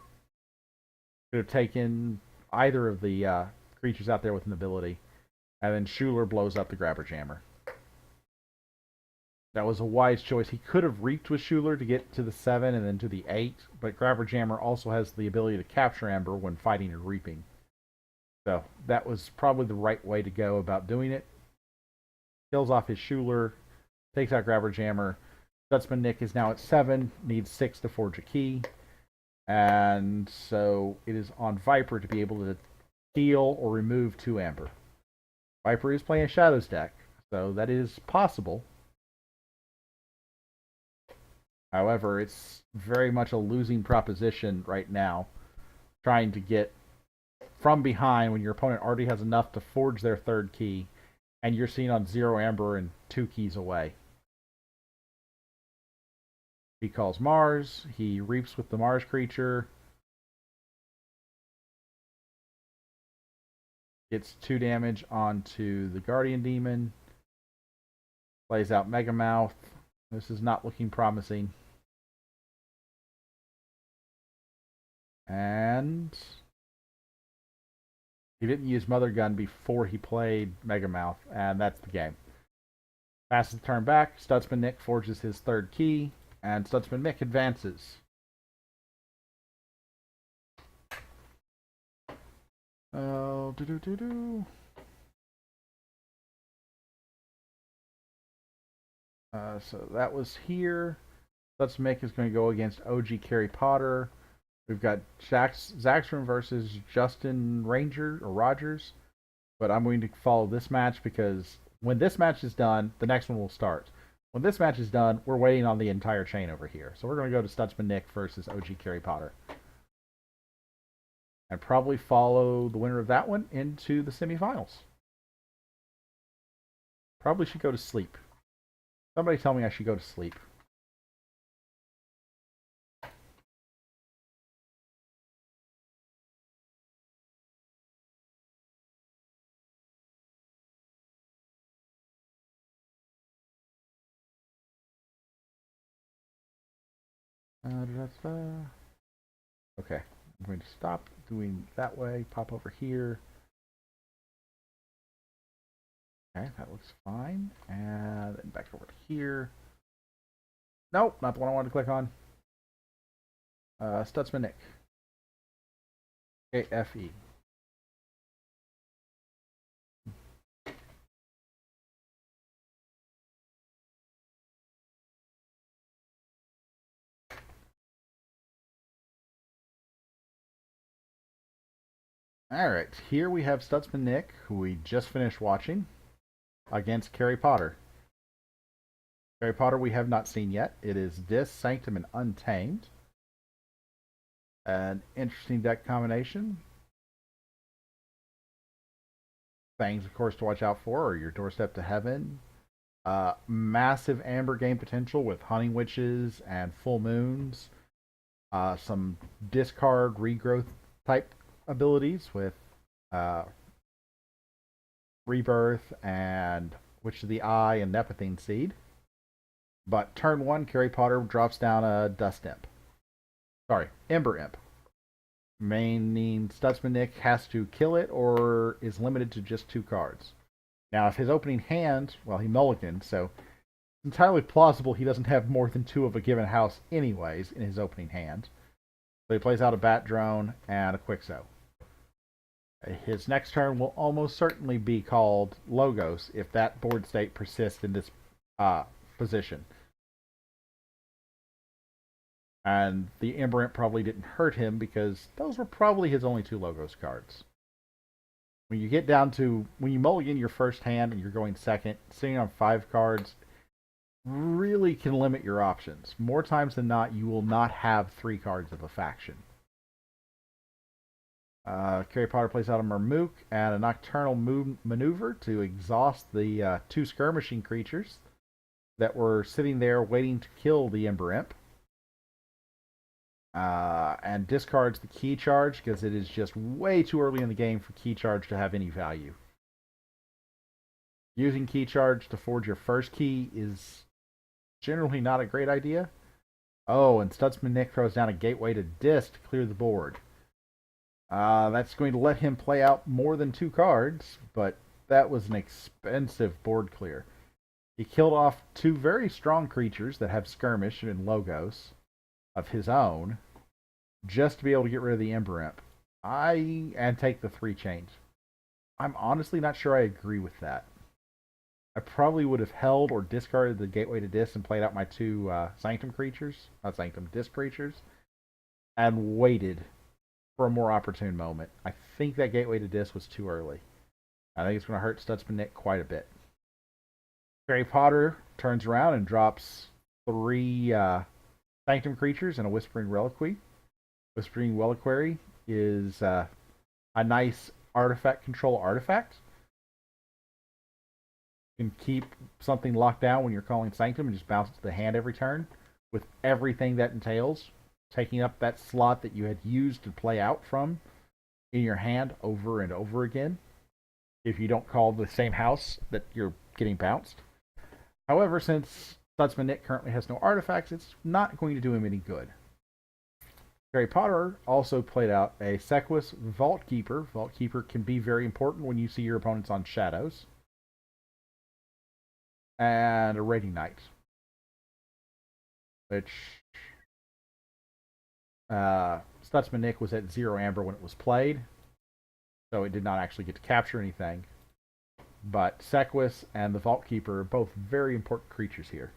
Could have taken either of the creatures out there with an ability, and then Schuler blows up the Grabber Jammer. That was a wise choice. He could have reaped with Schuler to get to the 7 and then to the 8, but Grabber Jammer also has the ability to capture Ember when fighting and reaping. So that was probably the right way to go about doing it. Kills off his Schuler, takes out Grabber Jammer. Stutzman Nick is now at 7, needs 6 to forge a key. And so it is on Viper to be able to steal or remove 2 Amber. Viper is playing a Shadows deck, so that is possible. However, it's very much a losing proposition right now, trying to get from behind when your opponent already has enough to forge their third key, and you're seen on 0 Amber and 2 keys away. He calls Mars, he reaps with the Mars creature, gets 2 damage onto the Guardian Demon, plays out Megamouth. This is not looking promising. And he didn't use Mother Gun before he played Megamouth, and that's the game. Passes the turn back, Stutzman Nick forges his third key, and Stutzman Nick advances. Oh, so that was here. Stutzman Nick is going to go against OG Carrie Potter. We've got Zaxxron versus Justin Ranger or Rogers, but I'm going to follow this match because when this match is done, the next one will start. When this match is done, we're waiting on the entire chain over here. So we're going to go to Stutzman Nick versus OG Carrie Potter. And probably follow the winner of that one into the semifinals. Probably should go to sleep. Somebody tell me I should go to sleep. Okay, I'm going to stop doing that way, pop over here. Okay, that looks fine. And then back over to here. Nope, not the one I wanted to click on. Stutzman Nick. AFE. Alright, here we have Stutzman Nick, who we just finished watching, against Carrie Potter. Carrie Potter we have not seen yet. It is Dis, Sanctum, and Untamed. An interesting deck combination. Things, of course, to watch out for are your Doorstep to Heaven. Massive Amber game potential with Hunting Witches and Full Moons. Some discard regrowth type abilities with Rebirth and Witch of the Eye and Nepothene Seed. But turn 1, Carrie Potter drops down a Dust Imp. Sorry, Ember Imp. Meaning Stutzman Nick has to kill it or is limited to just 2 cards. Now, if his opening hand, well, he mulliganed, so it's entirely plausible he doesn't have more than 2 of a given house anyways in his opening hand. So he plays out a Bat Drone and a Quixo. His next turn will almost certainly be called Logos if that board state persists in this position. And the Ember Imp probably didn't hurt him because those were probably his only 2 Logos cards. When you get down to, when you mulligan your first hand and you're going second, sitting on 5 cards really can limit your options. More times than not, you will not have 3 cards of a faction. Carrie Potter plays out a Murmook and a Nocturnal Maneuver to exhaust the 2 skirmishing creatures that were sitting there waiting to kill the Ember Imp. And discards the Key Charge because it is just way too early in the game for Key Charge to have any value. Using Key Charge to forge your first key is generally not a great idea. Oh, and Stutzman Nick throws down a Gateway to Dis to clear the board. That's going to let him play out more than 2 cards, but that was an expensive board clear. He killed off 2 very strong creatures that have Skirmish and Logos of his own, just to be able to get rid of the Ember Imp. And take the 3 chains. I'm honestly not sure I agree with that. I probably would have held or discarded the Gateway to Dis and played out my 2 Sanctum creatures, not Sanctum, Dis creatures, and waited for a more opportune moment. I think that Gateway to Dis was too early. I think it's going to hurt Stutzman Nick quite a bit. Harry Potter turns around and drops 3 Sanctum creatures and a Whispering Reliquary. Whispering Reliquary is a nice artifact control artifact. You can keep something locked down when you're calling Sanctum and just bounce it to the hand every turn, with everything that entails, taking up that slot that you had used to play out from in your hand over and over again, if you don't call the same house that you're getting bounced. However, since Stutzman Nick currently has no artifacts, it's not going to do him any good. Harry Potter also played out a Sequus Vault Keeper. Vault Keeper can be very important when you see your opponents on shadows. And a Raiding Knight, which Stutzman Nick was at 0 amber when it was played, so it did not actually get to capture anything. But Sequus and the Vault Keeper are both very important creatures here.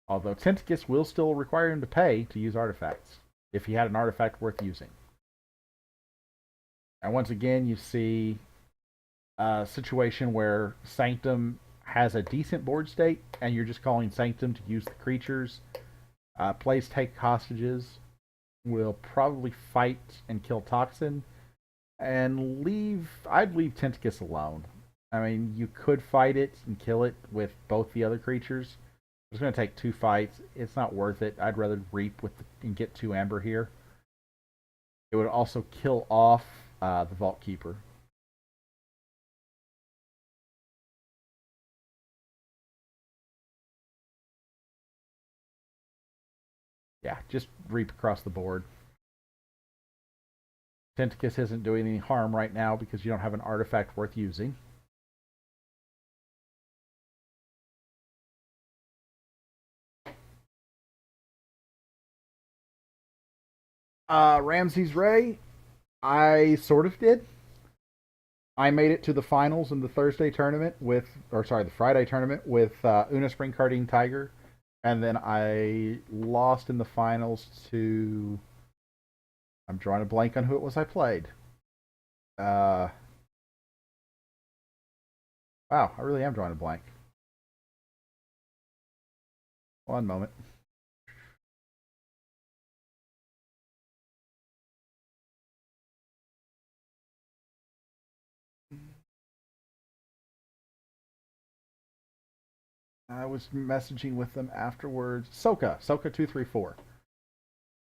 Although Tentacus will still require him to pay to use artifacts, if he had an artifact worth using. And once again, you see a situation where Sanctum has a decent board state, and you're just calling Sanctum to use the creatures. Plays take hostages, will probably fight and kill Toxin, and I'd leave Tentacus alone. I mean, you could fight it and kill it with both the other creatures. It's going to take 2 fights. It's not worth it. I'd rather reap and get 2 amber here. It would also kill off the Vault Keeper. Yeah, just reap across the board. Tentacus isn't doing any harm right now because you don't have an artifact worth using. Ramsey's Ray, I sort of did. I made it to the finals in the Friday tournament with Una Spring Cardine Tiger, and then I lost in the finals to. I'm drawing a blank on who it was I played. Wow, I really am drawing a blank. One moment. I was messaging with them afterwards. Soka234.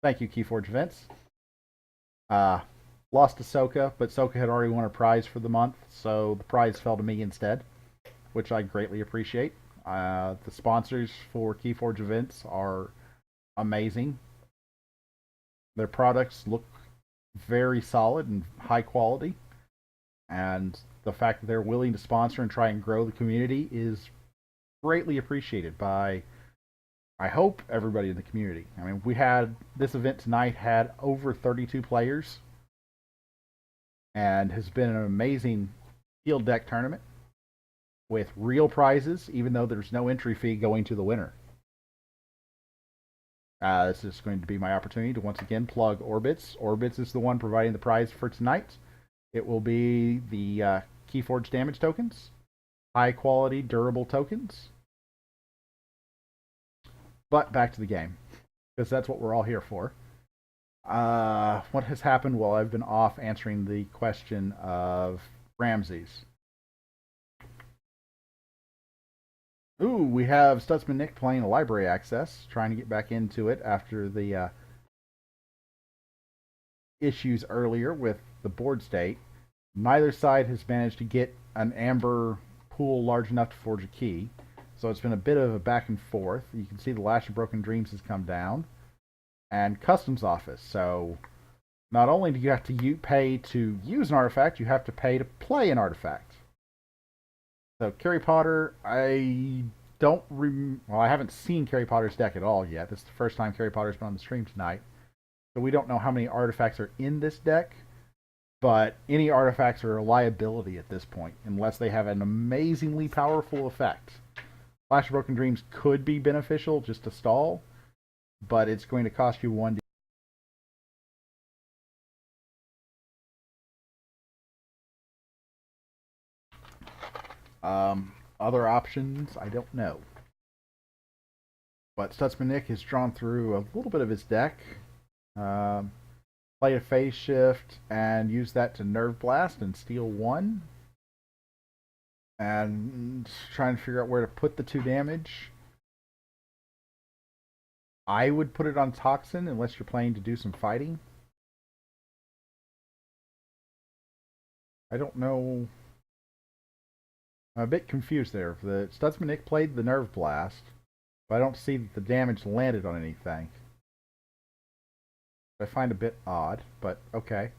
Thank you, Keyforge Events. Lost to Soka, but Soka had already won a prize for the month, so the prize fell to me instead, which I greatly appreciate. The sponsors for Keyforge Events are amazing. Their products look very solid and high quality, and the fact that they're willing to sponsor and try and grow the community is greatly appreciated by, I hope, everybody in the community. I mean, this event tonight had over 32 players and has been an amazing field deck tournament with real prizes, even though there's no entry fee going to the winner. This is going to be my opportunity to once again plug Orbits. Orbits is the one providing the prize for tonight. It will be the Keyforge damage tokens, high quality, durable tokens. But back to the game, because that's what we're all here for. What has happened while I've been off answering the question of Ramses? Ooh, we have Stutzman Nick playing a library access, trying to get back into it after the issues earlier with the board state. Neither side has managed to get an amber pool large enough to forge a key, so it's been a bit of a back and forth. You can see the Lash of Broken Dreams has come down, and Customs Office. So not only do you have to pay to use an artifact, you have to pay to play an artifact. So Harry Potter, I haven't seen Harry Potter's deck at all yet. This is the first time Harry Potter's been on the stream tonight. So we don't know how many artifacts are in this deck, but any artifacts are a liability at this point, unless they have an amazingly powerful effect. Flash of Broken Dreams could be beneficial just to stall, but it's going to cost you 1 Other options, I don't know. But Stutzman Nick has drawn through a little bit of his deck. Play a phase shift and use that to Nerve Blast and steal 1. And trying to figure out where to put the 2 damage. I would put it on Toxin unless you're planning to do some fighting. I don't know. I'm a bit confused there. The Stutzman Nick played the Nerve Blast, but I don't see that the damage landed on anything. I find a bit odd, but okay.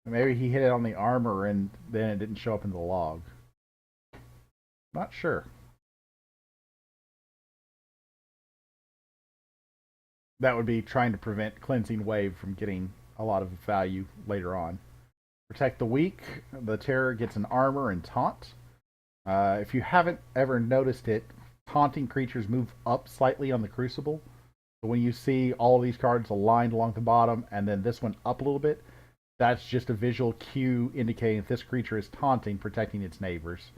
Maybe he hit it on the armor and then it didn't show up in the log. Not sure. That would be trying to prevent Cleansing Wave from getting a lot of value later on. Protect the weak. The Terror gets an armor and taunt. If you haven't ever noticed it, taunting creatures move up slightly on the Crucible. So when you see all of these cards aligned along the bottom and then this one up a little bit, that's just a visual cue indicating that this creature is taunting, protecting its neighbors.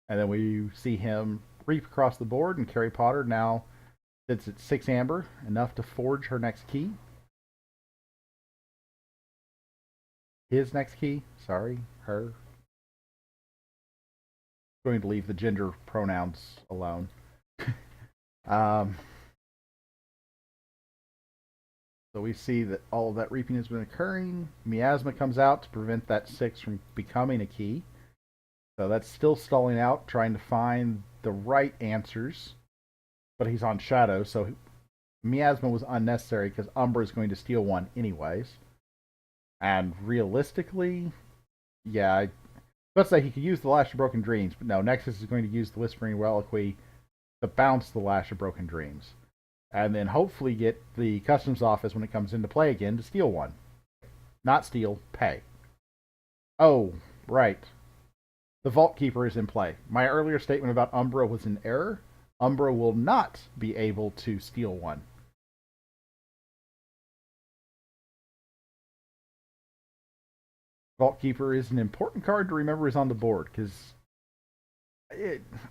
And then we see him reap across the board, and Carrie Potter now sits at 6 amber, enough to forge her next key. His next key, sorry, her. Going to leave the gender pronouns alone. So we see that all of that reaping has been occurring. Miasma comes out to prevent that 6 from becoming a key. So that's still stalling out, trying to find the right answers. But he's on Shadow, so Miasma was unnecessary because Umbra is going to steal 1 anyways. And realistically, yeah, let's say he could use the Lash of Broken Dreams, but no, Nexus is going to use the Whispering Reliquary to bounce the Lash of Broken Dreams. And then hopefully get the Customs Office when it comes into play again to steal 1. Not steal, pay. Oh, right. The Vault Keeper is in play. My earlier statement about Umbra was an error. Umbra will not be able to steal 1. Vault Keeper is an important card to remember is on the board, because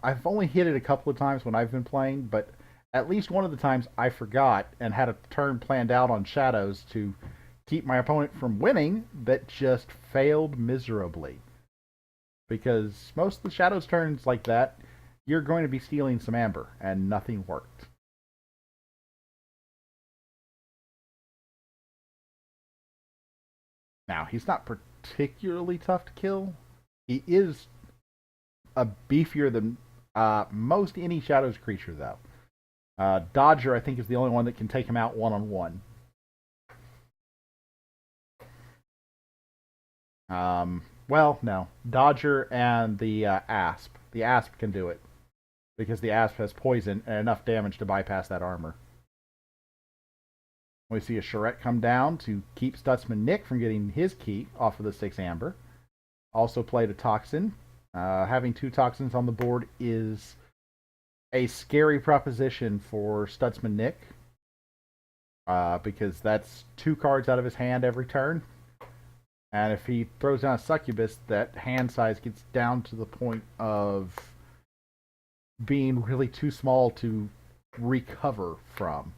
I've only hit it a couple of times when I've been playing, but at least one of the times I forgot and had a turn planned out on Shadows to keep my opponent from winning that just failed miserably. Because most of the Shadows turns like that, you're going to be stealing some Amber, and nothing worked. Now, he's not particularly tough to kill. He is a beefier than most any Shadows creature, though. Dodger, I think, is the only one that can take him out one-on-one. Well, no. Dodger and the Asp. The Asp can do it. Because the Asp has poison and enough damage to bypass that armor. We see a Charette come down to keep Stutzman Nick from getting his key off of the 6 amber. Also played a Toxin. Having 2 Toxins on the board is a scary proposition for Stutzman Nick. Because that's 2 cards out of his hand every turn. And if he throws down a Succubus, that hand size gets down to the point of being really too small to recover from.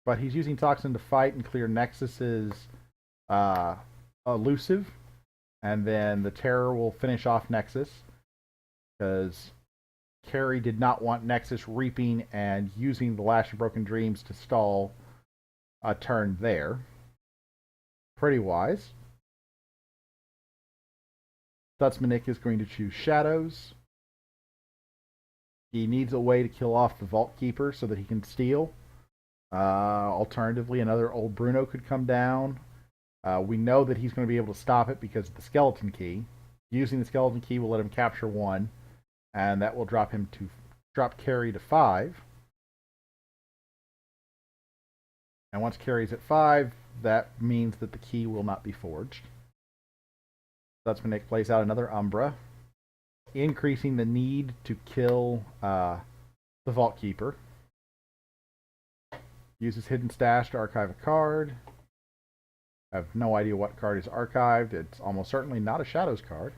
But he's using Toxin to fight and clear Nexus's elusive. And then the Terror will finish off Nexus. Because Carrie did not want Nexus reaping and using the Lash of Broken Dreams to stall a turn there. Pretty wise. Stutzman is going to choose Shadows. He needs a way to kill off the Vault Keeper so that he can steal. Alternatively, another old Bruno could come down. We know that he's going to be able to stop it because of the Skeleton Key. Using the Skeleton Key will let him capture 1, and that will drop Carrie to 5. And once Carrie's at 5, that means that the key will not be forged. That's when Nick plays out another Umbra, increasing the need to kill the Vault Keeper. Uses Hidden Stash to archive a card. I have no idea what card is archived. It's almost certainly not a Shadows card.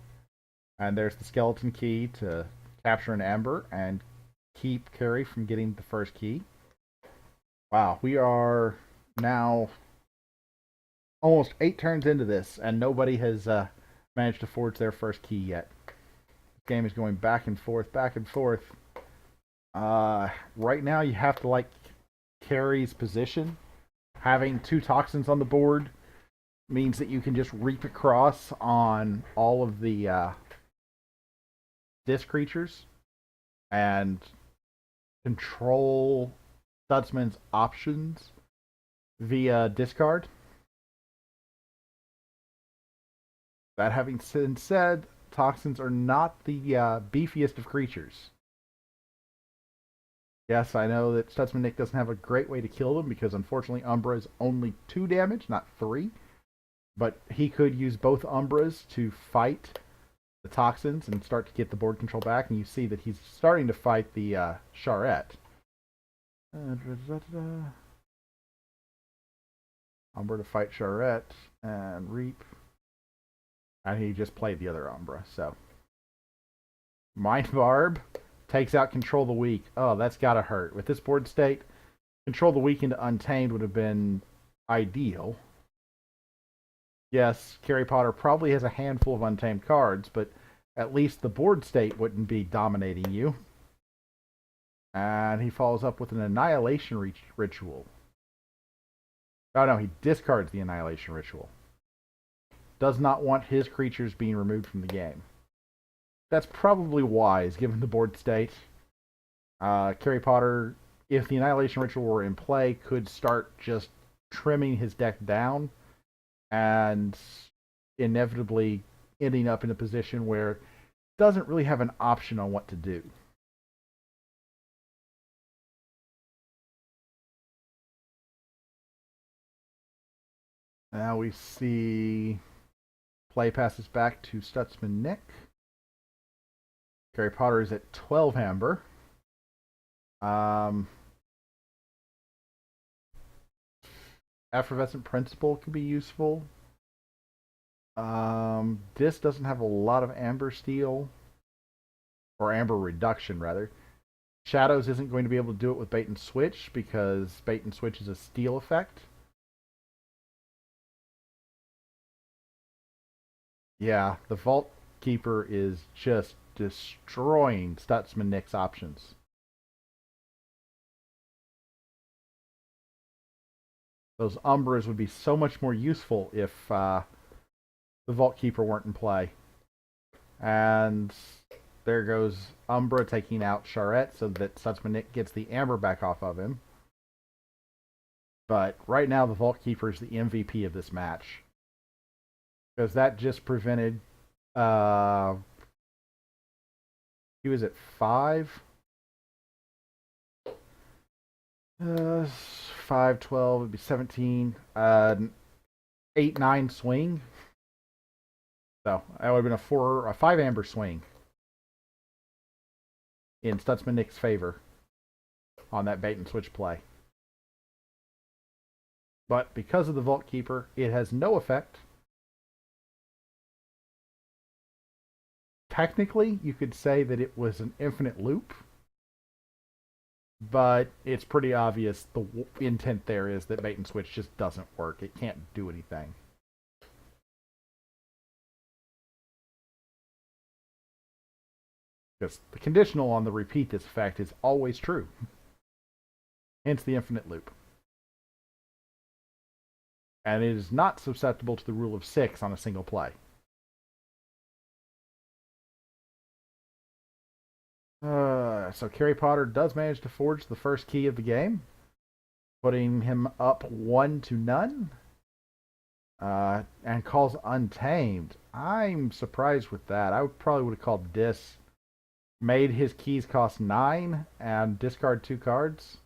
And there's the skeleton key to capture an ember and keep Carrie from getting the first key. Wow, we are now almost 8 turns into this, and nobody has managed to forge their first key yet. This game is going back and forth, back and forth. Right now, you have to like Carrie's position. Having 2 toxins on the board means that you can just reap across on all of the disc creatures and control Stutzman's options via discard. That having been said, toxins are not the beefiest of creatures. Yes, I know that Stutzman Nick doesn't have a great way to kill them because unfortunately Umbra is only 2 damage, not 3. But he could use both Umbras to fight the toxins and start to get the board control back. And you see that he's starting to fight the Charette. Umbra to fight Charette and Reap. And he just played the other Umbra, so. Mind Barb takes out Control the Weak. Oh, that's gotta hurt. With this board state, Control the Weak into Untamed would have been ideal. Yes, Carrie Potter probably has a handful of Untamed cards, but at least the board state wouldn't be dominating you. And he follows up with an Annihilation Ritual. Oh no, he discards the Annihilation Ritual. Does not want his creatures being removed from the game. That's probably wise, given the board state. Carrie Potter, if the Annihilation Ritual were in play, could start just trimming his deck down and inevitably ending up in a position where it doesn't really have an option on what to do. Now we see play passes back to Stutzman Nick. Carrie Potter is at 12 amber. Effervescent Principle could be useful. This doesn't have a lot of amber steel. Or amber reduction, rather. Shadows isn't going to be able to do it with bait and switch because bait and switch is a steel effect. Yeah, the Vault Keeper is just destroying Stutzman Nick's options. Those Umbras would be so much more useful if the Vault Keeper weren't in play. And there goes Umbra taking out Charette so that Stutzman Nick gets the Amber back off of him. But right now, the Vault Keeper is the MVP of this match. Because that just prevented... he was at 5. 5, 12, would be 17. 8, 9 swing. So that would have been a 5 amber swing in Stutzman Nick's favor on that bait and switch play. But because of the Vault Keeper, it has no effect. Technically, you could say that it was an infinite loop, but it's pretty obvious the intent there is that bait and switch just doesn't work. It can't do anything. Because the conditional on the repeat this effect is always true. Hence the infinite loop. And it is not susceptible to the rule of 6 on a single play. So Carrie Potter does manage to forge the first key of the game, putting him up 1-0, and calls Untamed. I'm surprised with that. I probably would have called Dis, made his keys cost 9, and discard 2 cards.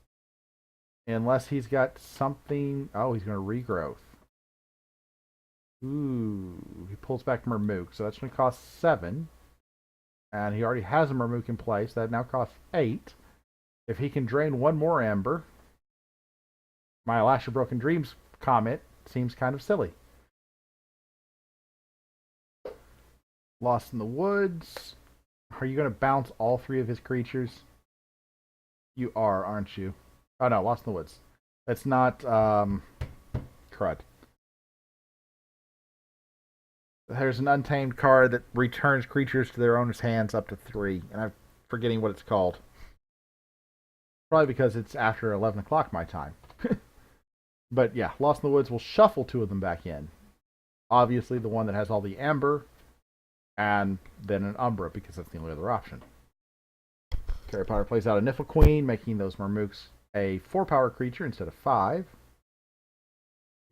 Unless he's got something... Oh, he's going to regrowth. Ooh, he pulls back Murmook, so that's going to cost 7. And he already has a Murmook in place. That now costs 8. If he can drain 1 more Amber, my Alash of Broken Dreams comment seems kind of silly. Lost in the Woods. Are you going to bounce all three of his creatures? You are, aren't you? Oh no, Lost in the Woods. That's not crud. There's an untamed card that returns creatures to their owner's hands up to 3, and I'm forgetting what it's called. Probably because it's after 11 o'clock my time. But yeah, Lost in the Woods will shuffle 2 of them back in. Obviously, the one that has all the amber, and then an Umbra, because that's the only other option. Harry Potter plays out a Niffle-Queen, making those Marmooks a 4-power creature instead of 5.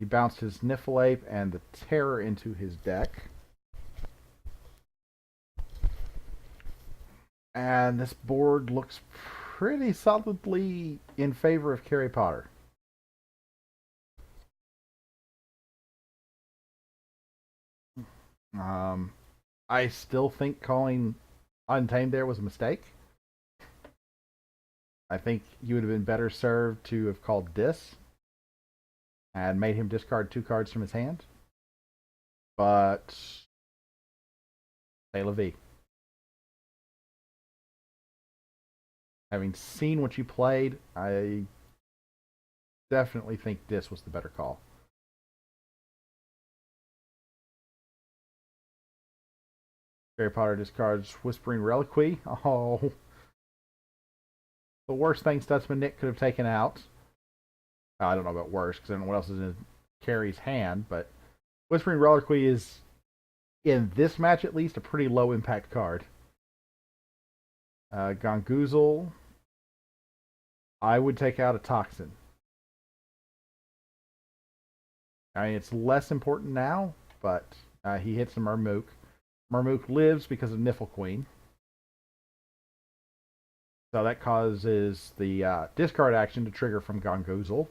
He bounced his Niffle-Ape and the Terror into his deck. And this board looks pretty solidly in favor of Harry Potter. I still think calling Untamed there was a mistake. I think you would have been better served to have called Dis and made him discard 2 cards from his hand. But c'est la vie. Having seen what you played, I definitely think Dis was the better call. Harry Potter discards Whispering Reliquary. Oh. The worst thing Stutzman Nick could have taken out. I don't know about worse, because I don't know what else is in Carrie's hand, but Whispering Reliquary is, in this match at least, a pretty low impact card. Gongoozle. I would take out a Toxin. I mean, it's less important now, but he hits a Marmook. Marmook lives because of Niffle-Queen. So that causes the discard action to trigger from Gongoozle,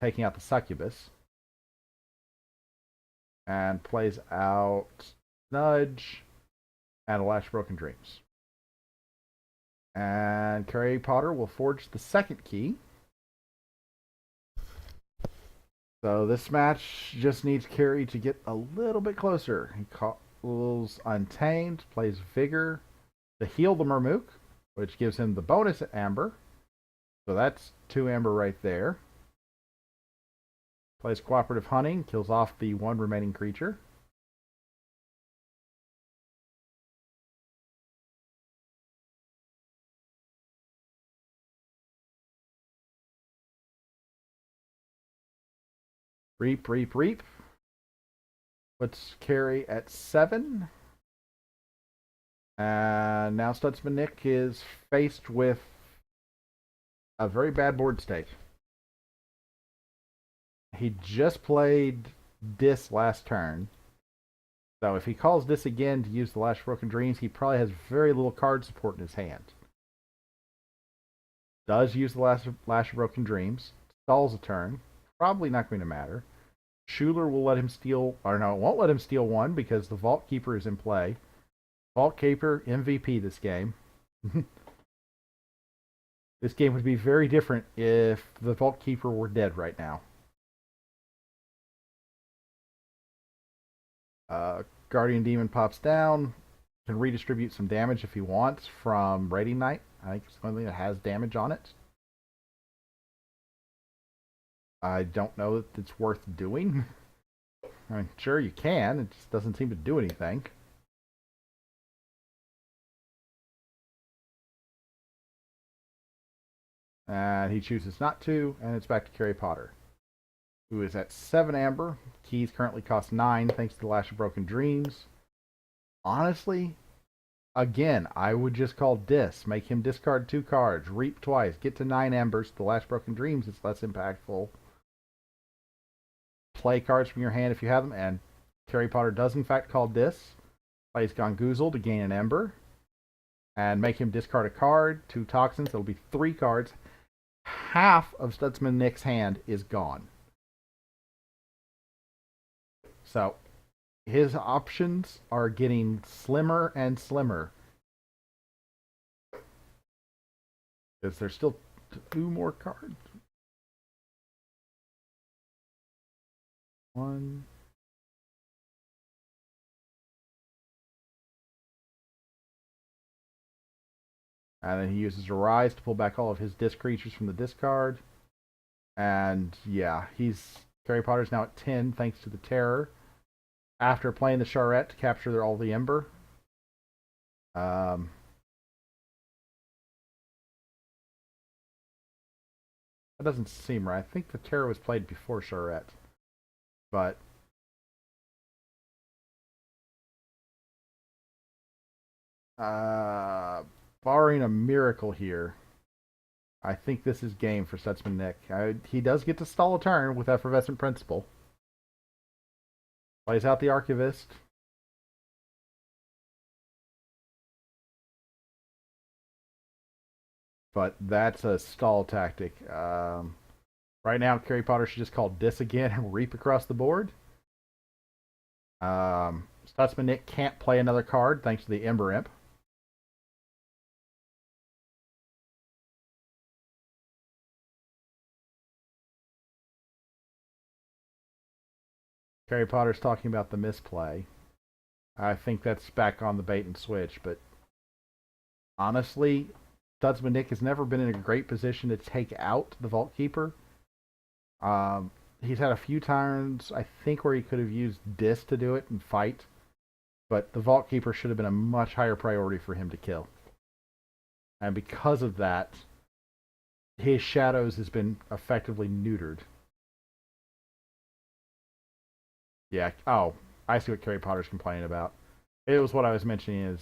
taking out the Succubus. And plays out Nudge and a Lash of Broken Dreams. And Harry Potter will forge the second key. So this match just needs Carrie to get a little bit closer. He calls Untamed, plays Vigor to heal the Marmook, which gives him the bonus at Amber. So that's 2 Amber right there. Plays Cooperative Hunting, kills off the 1 remaining creature. Reap. Puts Carrie at 7. And now Stutzman Nick is faced with a very bad board state. He just played Dis last turn. So if he calls Dis again to use the Lash of Broken Dreams, he probably has very little card support in his hand. Does use the Lash of Broken Dreams. Stalls a turn. Probably not going to matter. Schuler will let him steal, or no, it won't let him steal 1 because the Vault Keeper is in play. Vault Keeper, MVP this game. This game would be very different if the Vault Keeper were dead right now. Guardian Demon pops down. Can redistribute some damage if he wants from Raiding Knight. I think it's the only thing that has damage on it. I don't know that it's worth doing. I mean, sure you can. It just doesn't seem to do anything. And he chooses not to, and it's back to Harry Potter, who is at 7 Amber. Keys currently cost 9 thanks to the Lash of Broken Dreams. Honestly, again, I would just call Dis. Make him discard 2 cards, reap twice, get to 9 Embers. The Lash of Broken Dreams is less impactful. Play cards from your hand if you have them, and Harry Potter does in fact call Dis. Plays Gongoozle to gain an Ember, and make him discard a card, 2 Toxins. It'll be 3 cards. Half of Stutzman Nick's hand is gone. So his options are getting slimmer and slimmer. Because there's still 2 more cards. 1. And then he uses a Rise to pull back all of his disc creatures from the discard. And yeah, Harry Potter's now at 10 thanks to the Terror. After playing the Charette to capture all the Ember. That doesn't seem right. I think the Terror was played before Charette. But barring a miracle here, I think this is game for Stutzman Nick. He does get to stall a turn with Effervescent Principle. Plays out the Archivist. But that's a stall tactic. Right now, Harry Potter should just call Dis again and reap across the board. Stutzman Nick can't play another card thanks to the Ember Imp. Harry Potter's talking about the misplay. I think that's back on the bait and switch, but honestly, Stutzman Nick has never been in a great position to take out the Vault Keeper. He's had a few turns, I think, where he could have used Dis to do it and fight, but the Vault Keeper should have been a much higher priority for him to kill. And because of that, his Shadows has been effectively neutered. Yeah. Oh, I see what Harry Potter's complaining about. It was what I was mentioning is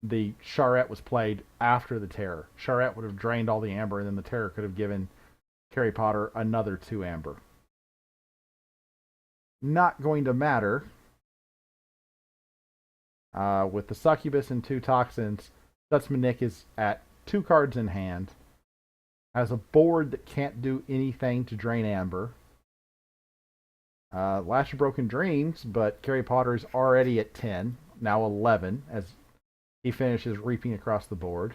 the Charette was played after the Terror. Charette would have drained all the Amber, and then the Terror could have given Harry Potter another 2 Amber. Not going to matter. With the Succubus and 2 Toxins, Stutzman Nick is at 2 cards in hand. Has a board that can't do anything to drain Amber. Lash of Broken Dreams, but Harry Potter's already at 10, now 11, as he finishes reaping across the board.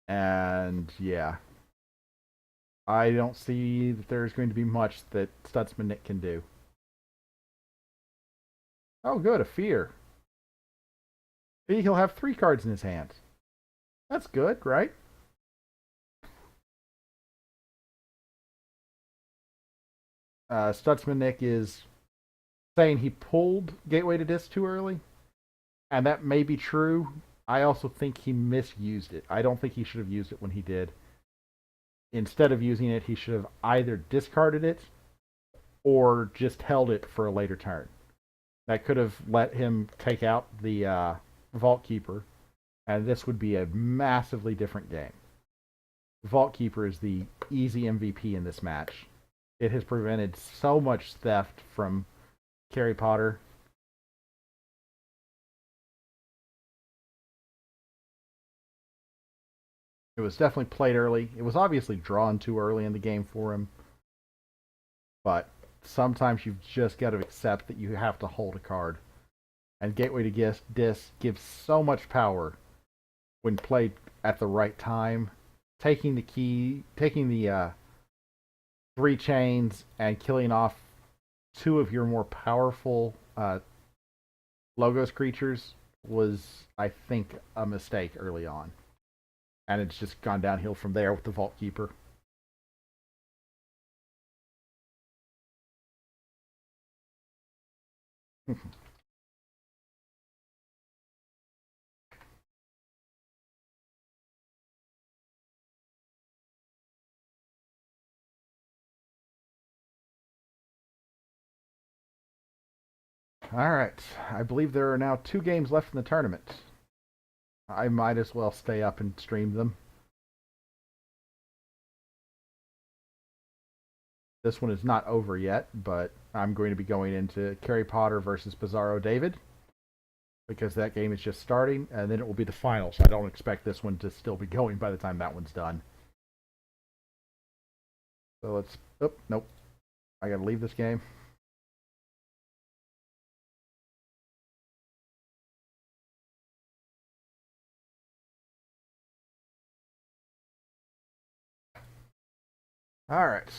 And yeah, I don't see that there's going to be much that Stutzman Nick can do. Oh, good, a Fear. He'll have 3 cards in his hand. That's good, right? Stutzman Nick is saying he pulled Gateway to Disc too early, and that may be true. I also think he misused it. I don't think he should have used it when he did. Instead of using it, he should have either discarded it or just held it for a later turn. That could have let him take out the Vault Keeper, and this would be a massively different game. Vault Keeper is the easy MVP in this match. It has prevented so much theft from Harry Potter. It was definitely played early. It was obviously drawn too early in the game for him. But sometimes you've just got to accept that you have to hold a card. And Gateway to Disc gives so much power when played at the right time. Taking the 3 chains and killing off 2 of your more powerful Logos creatures was, I think, a mistake early on. And it's just gone downhill from there with the Vault Keeper. All right. I believe there are now 2 games left in the tournament. I might as well stay up and stream them. This one is not over yet, but I'm going to be going into Harry Potter versus Bizarro David because that game is just starting, and then it will be the final, so I don't expect this one to still be going by the time that one's done. So let's... Oh, nope. I gotta leave this game. All right.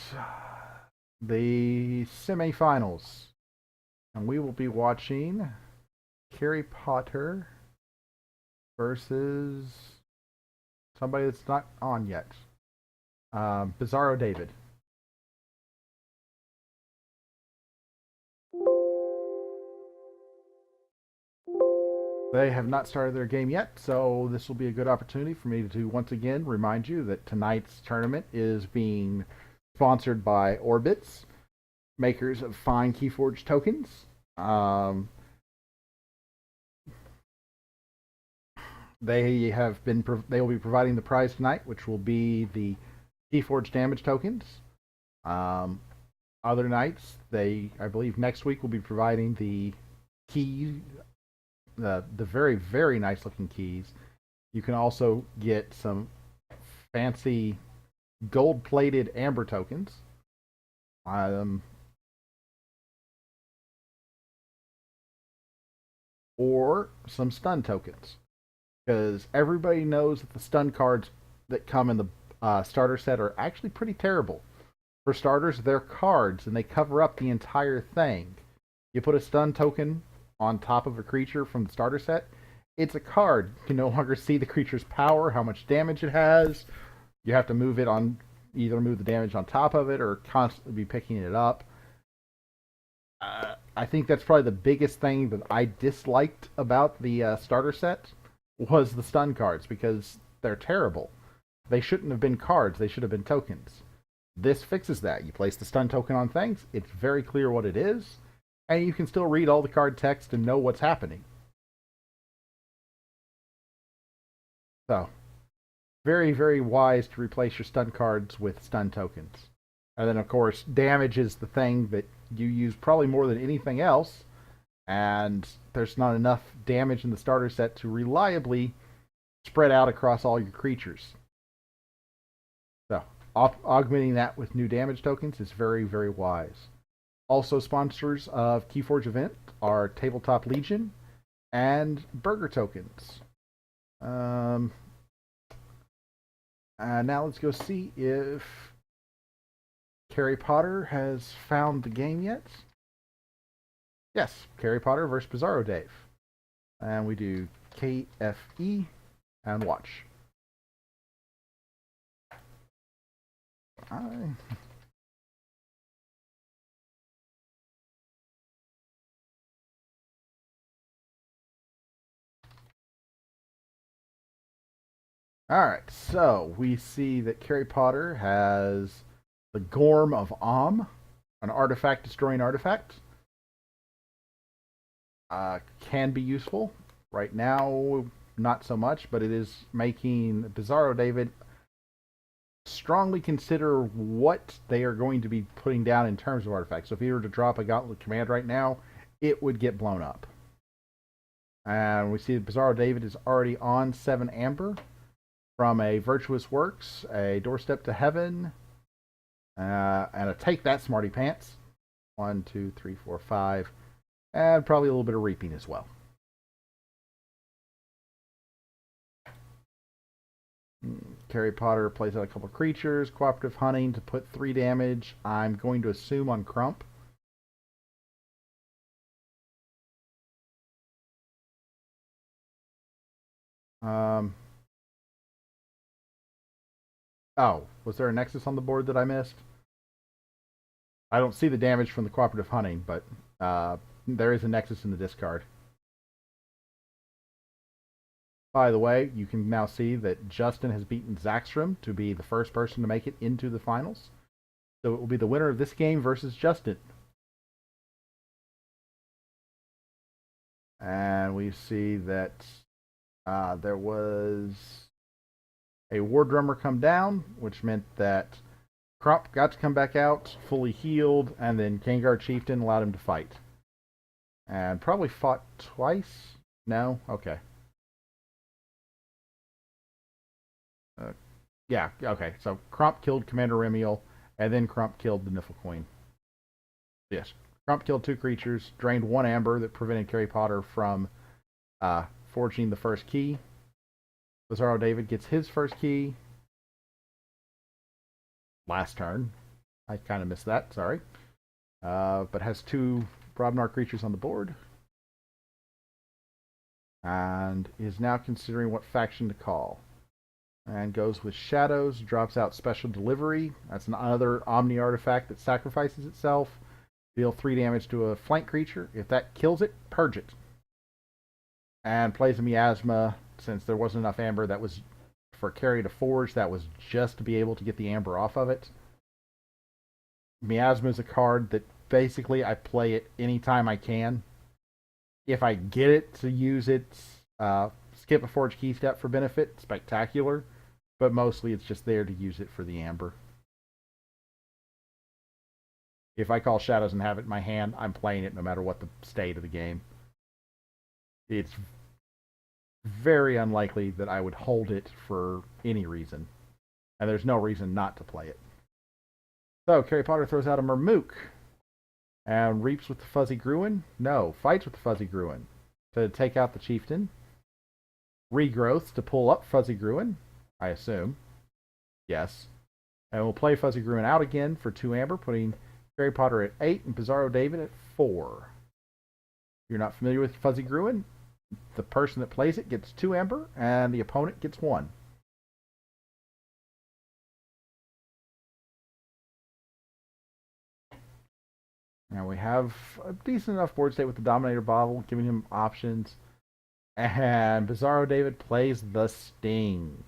The semifinals. And we will be watching Harry Potter versus Somebody that's not on yet. Bizarro David. They have not started their game yet, so this will be a good opportunity for me to once again remind you that tonight's tournament is being sponsored by Orbitz, makers of fine Keyforge tokens. They will be providing the prize tonight, which will be the Keyforge damage tokens. Other nights, I believe next week will be providing the key, the very very nice looking keys. You can also get some fancy gold plated amber tokens. Or some stun tokens, because everybody knows that the stun cards that come in the starter set are actually pretty terrible. For starters, they're cards and they cover up the entire thing. You put a stun token on top of a creature from the starter set, it's a card. You can no longer see the creature's power, how much damage it has. You have to move it on, either move the damage on top of it or constantly be picking it up. I think that's probably the biggest thing that I disliked about the starter set was the stun cards, because they're terrible. They shouldn't have been cards, they should have been tokens. This fixes that. You place the stun token on things, it's very clear what it is, and you can still read all the card text and know what's happening. So, very, very wise to replace your stun cards with stun tokens. And then, of course, damage is the thing that you use probably more than anything else, and there's not enough damage in the starter set to reliably spread out across all your creatures. So, augmenting that with new damage tokens is very, very wise. Also, sponsors of Keyforge event are Tabletop Legion and Burger Tokens. Now let's go see if Carrie Potter has found the game yet. Yes, Carrie Potter versus Bizarro Dave. And we do KFE and watch. Alright, so we see that Carrie Potter has the Gorm of Om, an artifact destroying artifact. Can be useful. Right now, not so much, but it is making Bizarro David strongly consider what they are going to be putting down in terms of artifacts. So if he were to drop a Gauntlet Command right now, it would get blown up. And we see that Bizarro David is already on 7 Amber from a Virtuous Works, a Doorstep to Heaven, and a Take That Smarty Pants. 1, 2, 3, 4, 5. And probably a little bit of Reaping as well. Carrie Potter plays out a couple of creatures. Cooperative Hunting to put 3 damage. I'm going to assume on Crump. Oh, was there a Nexus on the board that I missed? I don't see the damage from the Cooperative Hunting, but there is a Nexus in the discard. By the way, you can now see that Justin has beaten Zaxstrom to be the first person to make it into the finals. So it will be the winner of this game versus Justin. And we see that there was a War Drummer come down, which meant that Crump got to come back out, fully healed, and then Kangar Chieftain allowed him to fight. And probably fought twice? No? Okay. Yeah, okay. So Crump killed Commander Remiel, and then Crump killed the Niffle Queen. Yes. Crump killed 2 creatures, drained 1 Amber that prevented Carrie Potter from forging the first key. Bizarro David gets his first key last turn. I kind of missed that, sorry. But has 2 Brobnar creatures on the board. And is now considering what faction to call. And goes with Shadows, drops out Special Delivery. That's another Omni artifact that sacrifices itself. Deal 3 damage to a flank creature. If that kills it, purge it. And plays a Miasma. Since there wasn't enough Amber that was for carry to Forge, that was just to be able to get the Amber off of it. Miasma is a card that basically I play it anytime I can. If I get it to use it, skip a Forge Key step for benefit, spectacular. But mostly it's just there to use it for the Amber. If I call Shadows and have it in my hand, I'm playing it no matter what the state of the game. It's very unlikely that I would hold it for any reason. And there's no reason not to play it. So, Kerry Potter throws out a Murmook. And reaps with the Fuzzy Gruin. No, fights with the Fuzzy Gruin to take out the Chieftain. Regrowth to pull up Fuzzy Gruin, I assume. Yes. And we'll play Fuzzy Gruin out again for 2 Amber, putting Kerry Potter at 8 and Bizarro David at 4. If you're not familiar with Fuzzy Gruin, the person that plays it gets 2 Amber, and the opponent gets 1. Now we have a decent enough board state with the Dominator Bottle, giving him options. And Bizarro David plays the Sting.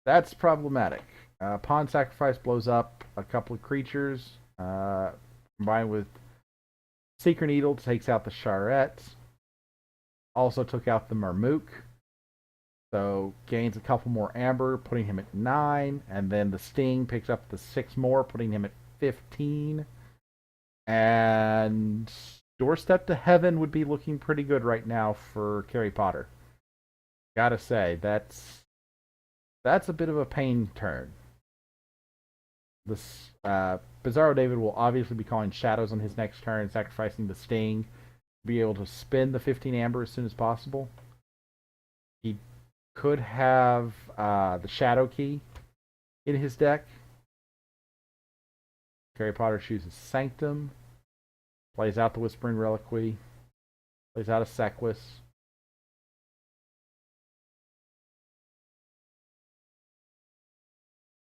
That's problematic. Pawn Sacrifice blows up a couple of creatures. Combined with Secret Needle, takes out the Charette. Also took out the Murmook. So gains a couple more Amber, putting him at 9. And then the Sting picks up the 6 more, putting him at 15. And Doorstep to Heaven would be looking pretty good right now for Kerry Potter. Gotta say, that's a bit of a pain turn. This Bizarro David will obviously be calling Shadows on his next turn, sacrificing the Sting, be able to spend the 15 Amber as soon as possible. He could have the Shadow Key in his deck. Kerry Potter chooses Sanctum, plays out the Whispering Reliquary, plays out a Sequus.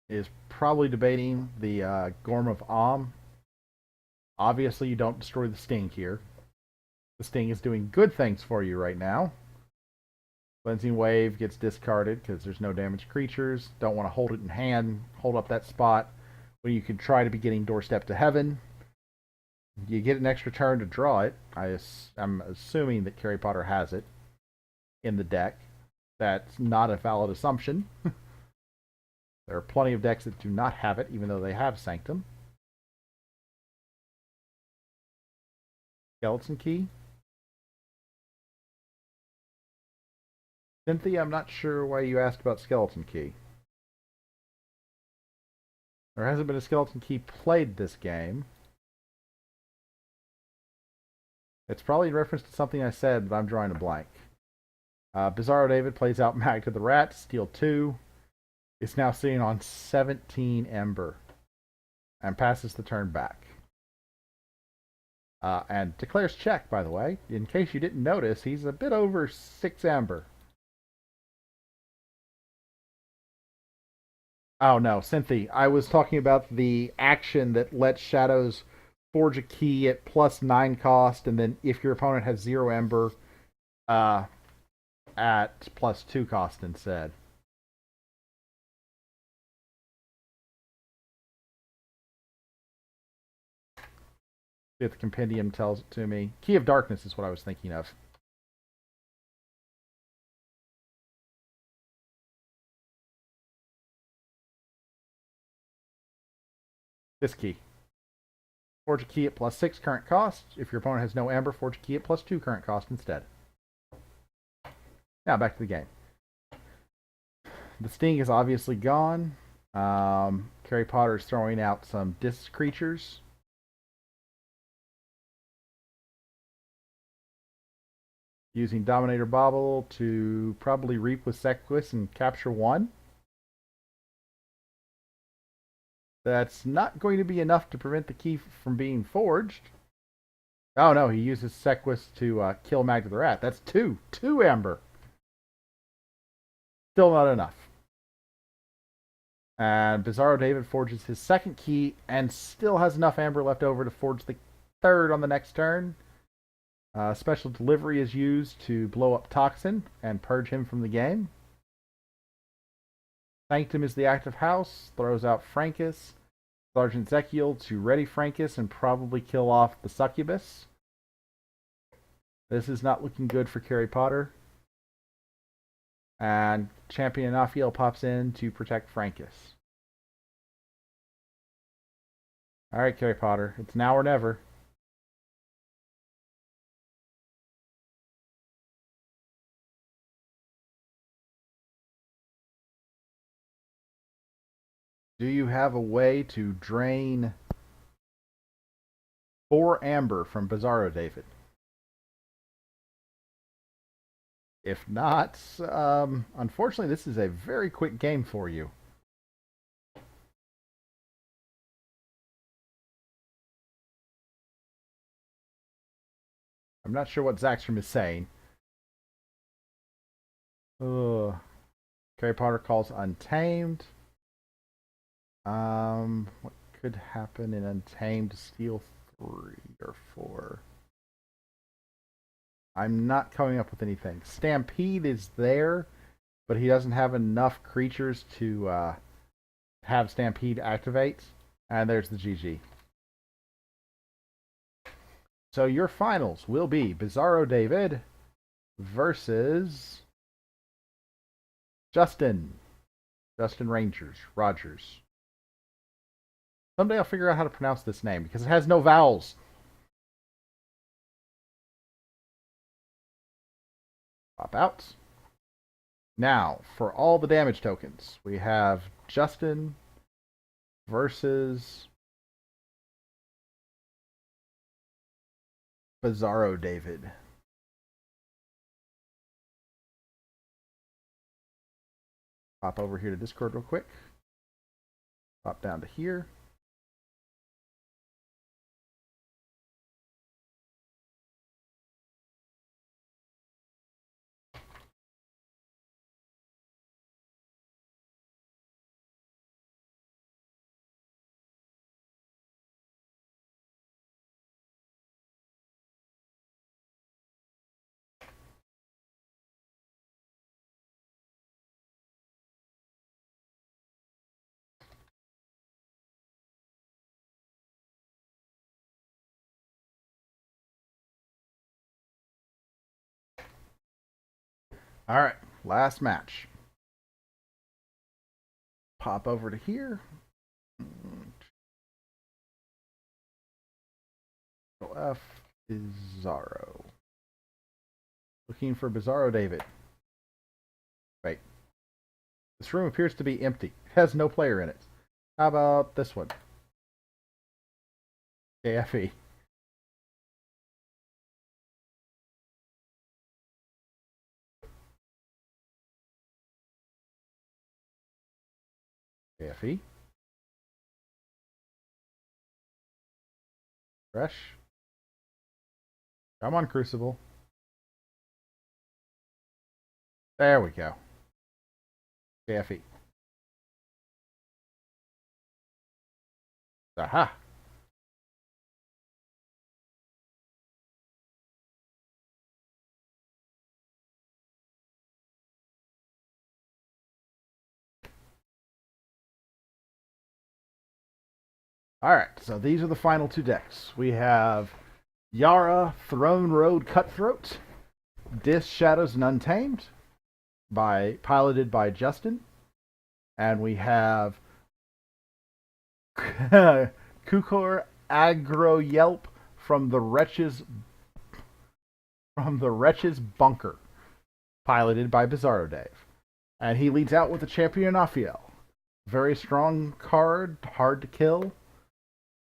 Is probably debating the Gorm of Om. Obviously, you don't destroy the Sting here. The Sting is doing good things for you right now. Cleansing Wave gets discarded because there's no damaged creatures. Don't want to hold it in hand, hold up that spot when you can try to be getting Doorstep to Heaven. You get an extra turn to draw it. I'm assuming that Kerry Potter has it in the deck. That's not a valid assumption. There are plenty of decks that do not have it, even though they have Sanctum. Skeleton Key. Cynthia, I'm not sure why you asked about Skeleton Key. There hasn't been a Skeleton Key played this game. It's probably in reference to something I said, but I'm drawing a blank. Bizarro David plays out Mag to the Rat, steal 2. It's now sitting on 17 Ember. And passes the turn back. And declares check, by the way. In case you didn't notice, he's a bit over 6 Amber. Oh no, Cynthia. I was talking about the action that lets Shadows forge a key at plus 9 cost, and then if your opponent has 0 Ember, at plus 2 cost instead. See if the compendium tells it to me. Key of Darkness is what I was thinking of. This key. Forge a key at plus 6 current cost. If your opponent has no Ember, forge a key at plus 2 current cost instead. Now back to the game. The Sting is obviously gone. Kerry Potter's throwing out some disc creatures. Using Dominator Bauble to probably reap with Sequus and capture 1. That's not going to be enough to prevent the key from being forged. Oh no, he uses Sequus to kill Magda the Rat. That's two. Two amber. Still not enough. And Bizarro David forges his second key and still has enough amber left over to forge the third on the next turn. Special delivery is used to blow up Toxin and purge him from the game. Sanctum is the active house, throws out Frankus. Sergeant Zekiel to ready Frankus and probably kill off the succubus. This is not looking good for Carrie Potter. And Champion Anafiel pops in to protect Frankus. Alright, Carrie Potter, it's now or never. Do you have a way to drain 4 amber from Bizarro David? If not, unfortunately, this is a very quick game for you. I'm not sure what Zaxstrom is saying. Ugh. Carrie Potter calls Untamed. What could happen in Untamed to steal 3 or 4? I'm not coming up with anything. Stampede is there, but he doesn't have enough creatures to have Stampede activate. And there's the GG. So your finals will be Bizarro David versus Justin Rogers. Someday I'll figure out how to pronounce this name because it has no vowels. Pop out. Now, for all the damage tokens, we have Justin versus Bizarro David. Pop over here to Discord real quick. Pop down to here. All right, last match. Pop over to here. F Bizarro. Looking for Bizarro David. Wait. This room appears to be empty. It has no player in it. How about this one? KFE. KFE. Fresh. Come on, Crucible. There we go. KFE. Aha. Alright, so these are the final 2 decks. We have Yara, Throne Road Cutthroat, Dis, Shadows, and Untamed, piloted by Justin. And we have Kukor Agro Yelp from the Wretches Bunker, piloted by Bizarro Dave. And he leads out with the Champion Anafiel. Very strong card, hard to kill.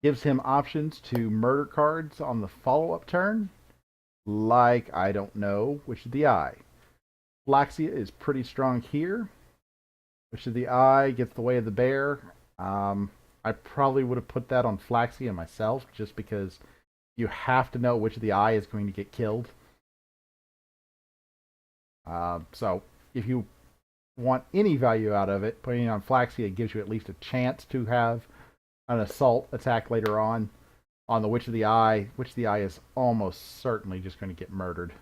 Gives him options to murder cards on the follow-up turn. Like, I don't know, Witch of the Eye. Flaxia is pretty strong here. Witch of the Eye gets the way of the bear. I probably would have put that on Flaxia myself, just because you have to know which of the eye is going to get killed. So if you want any value out of it, putting it on Flaxia gives you at least a chance to have an assault attack later on the Witch of the Eye. Witch of the Eye is almost certainly just going to get murdered.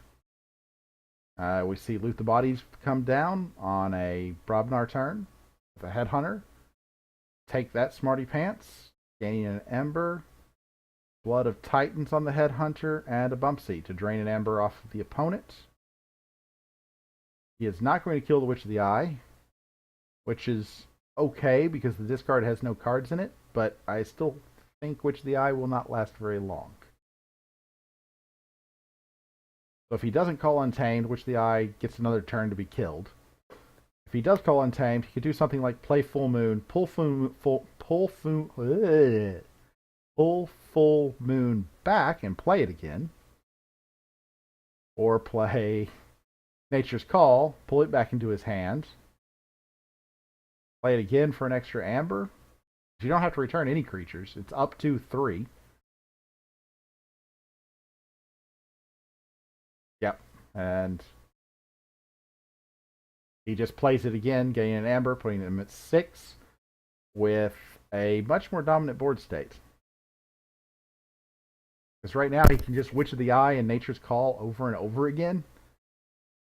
We see Loot the Bodies come down on a Brobnar turn with a Headhunter. Take that, Smarty Pants. Gaining an Ember. Blood of Titans on the Headhunter, and a Bumpsy to drain an Ember off of the opponent. He is not going to kill the Witch of the Eye, which is okay because the discard has no cards in it, but I still think Witch of the Eye will not last very long. So if he doesn't call Untamed, Witch of the Eye gets another turn to be killed. If he does call Untamed, he could do something like play Full Moon, pull Full Moon back and play it again. Or play Nature's Call, pull it back into his hand. Play it again for an extra Amber. You don't have to return any creatures. It's up to 3. Yep. And he just plays it again, gaining an Amber, putting him at 6 with a much more dominant board state. Because right now he can just Witch of the Eye and Nature's Call over and over again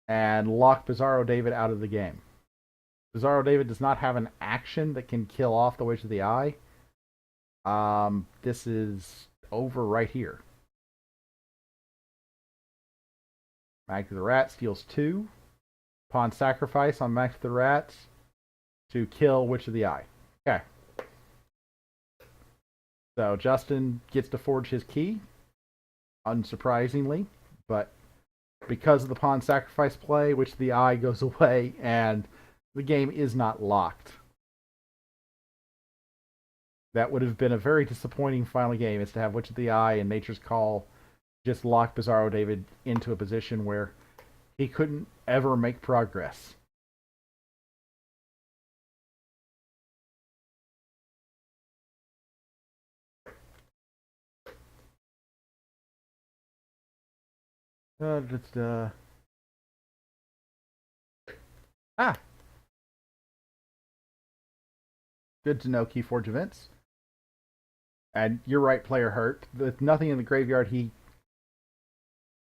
and lock Bizarro David out of the game. Bizarro David does not have an action that can kill off the Witch of the Eye. This is over right here. Mag of the Rat steals 2. Pawn sacrifice on Mag of the Rat to kill Witch of the Eye. Okay. So Justin gets to forge his key, unsurprisingly, but because of the pawn sacrifice play, Witch of the Eye goes away, and the game is not locked. That would have been a very disappointing final game, is to have Witch of the Eye and Nature's Call just lock Bizarro David into a position where he couldn't ever make progress. Good to know, Keyforge events. And you're right, player hurt. With nothing in the graveyard, he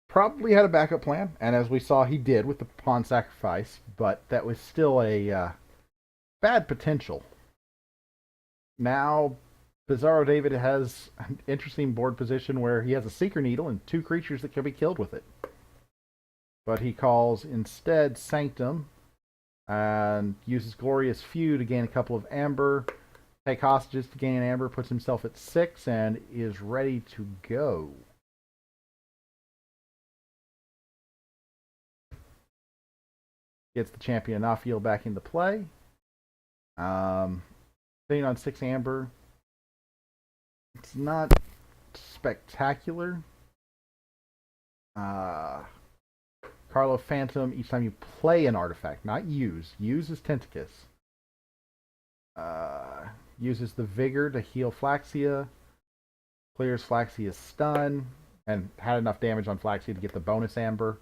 probably had a backup plan, and as we saw, he did with the pawn sacrifice, but that was still a bad potential. Now, Bizarro David has an interesting board position where he has a Seeker Needle and 2 creatures that can be killed with it. But he calls instead Sanctum and uses Glorious Few to gain a couple of Amber, take hostages to gain an Amber, puts himself at 6, and is ready to go. Gets the Champion Nafiel back into play. Sitting on 6 Amber. It's not spectacular. Carlo Phantom, each time you play an artifact, not use. Use is Tentacus. Uses the Vigor to heal Flaxia. Clears Flaxia's stun. And had enough damage on Flaxia to get the bonus Amber.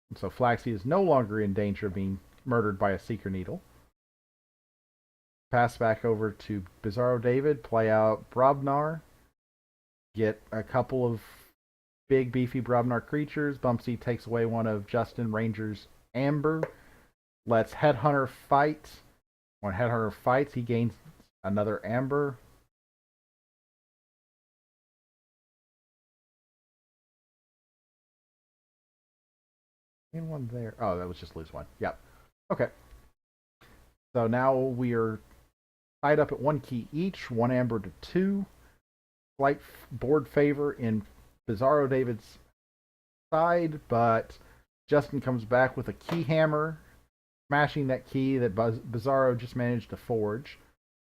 And so Flaxia is no longer in danger of being murdered by a Seeker Needle. Pass back over to Bizarro David. Play out Brobnar. Get a couple of big, beefy Brobnar creatures. Bumpsy takes away one of Justin Ranger's Amber. Lets Headhunter fight. When Headhunter fights, he gains another Amber. And one there. Oh, that was just lose one. Yep. Okay. So now we are tied up at 1 key each. 1 Amber to 2. Slight board favor in Bizarro David's side, but Justin comes back with a Key Hammer, smashing that key that Bizarro just managed to forge.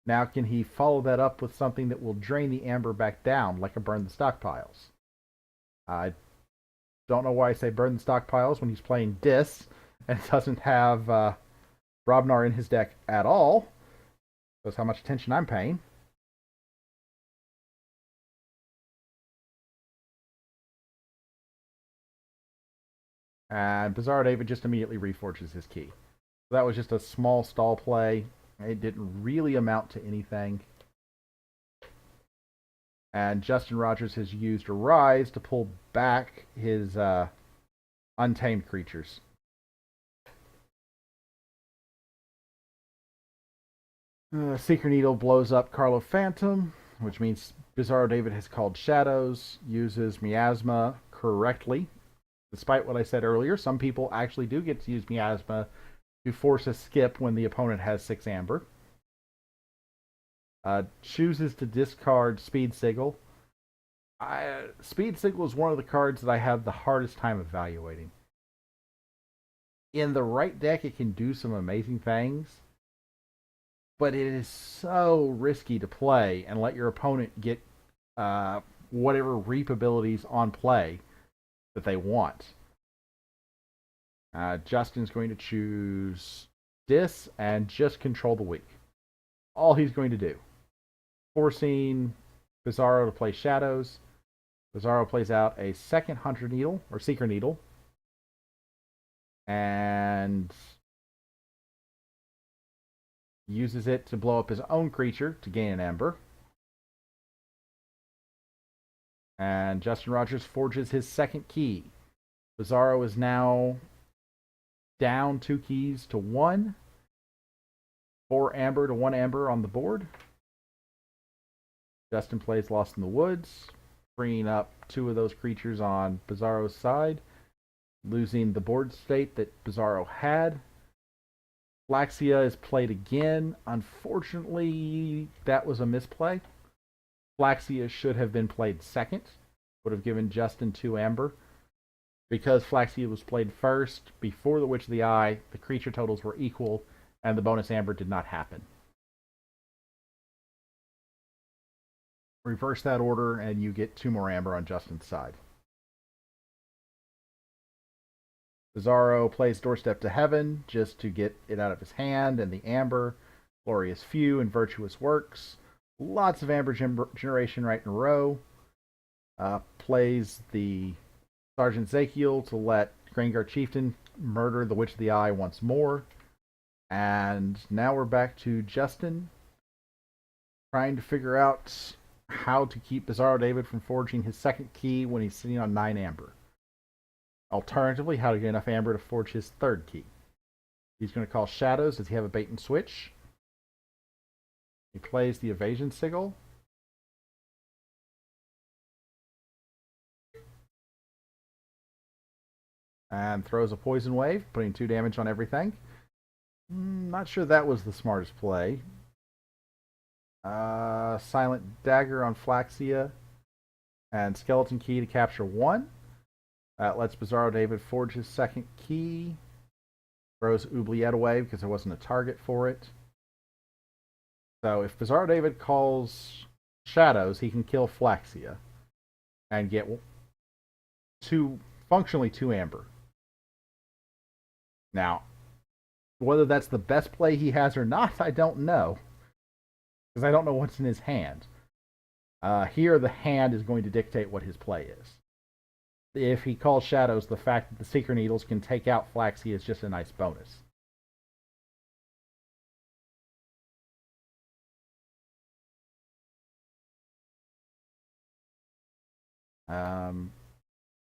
Now can he follow that up with something that will drain the Amber back down, like a Burn the Stockpiles? I don't know why I say Burn the Stockpiles when he's playing Dis and doesn't have Brobnar in his deck at all. Shows how much attention I'm paying. And Bizarro David just immediately reforges his key. So that was just a small stall play. It didn't really amount to anything. And Justin Rogers has used a Rise to pull back his untamed creatures. Seeker Needle blows up Carlo Phantom, which means Bizarro David has called Shadows, uses Miasma correctly. Despite what I said earlier, some people actually do get to use Miasma to force a skip when the opponent has 6 Amber. Chooses to discard Speed Sigil. Speed Sigil is one of the cards that I have the hardest time evaluating. In the right deck, it can do some amazing things, but it is so risky to play and let your opponent get whatever reap abilities on play that they want. Justin's going to choose Dis and just control the weak. All he's going to do. Forcing Bizarro to play Shadows. Bizarro plays out a second Hunter Needle, or Seeker Needle. And uses it to blow up his own creature to gain an Ember. And Justin Rogers forges his second key. Bizarro is now down 2 keys to 1. 4 Amber to 1 Amber on the board. Justin plays Lost in the Woods, freeing up 2 of those creatures on Bizarro's side, losing the board state that Bizarro had. Flaxia is played again. Unfortunately, that was a misplay. Flaxia should have been played second. Would have given Justin 2 Amber. Because Flaxia was played first, before the Witch of the Eye, the creature totals were equal, and the bonus Amber did not happen. Reverse that order, and you get 2 more Amber on Justin's side. Bizarro plays Doorstep to Heaven just to get it out of his hand, and the Amber, Glorious Few, and Virtuous Works. Lots of Amber generation right in a row. Plays the Sergeant Zakiel to let Grainguard Chieftain murder the Witch of the Eye once more. And now we're back to Justin trying to figure out how to keep Bizarro David from forging his second key when he's sitting on 9 Amber. Alternatively, how to get enough Amber to forge his third key. He's going to call Shadows. Does he have a bait and switch? He plays the Evasion Sigil. And throws a Poison Wave, putting 2 damage on everything. Not sure that was the smartest play. Silent Dagger on Flaxia. And Skeleton Key to capture 1. That lets Bizarro David forge his second key. Throws Oubliette away because there wasn't a target for it. So if Bizarro David calls Shadows, he can kill Flaxia. And get functionally 2 Amber. Now, whether that's the best play he has or not, I don't know. Because I don't know what's in his hand. Here, the hand is going to dictate what his play is. If he calls Shadows, the fact that the Seeker Needles can take out Flaxia is just a nice bonus.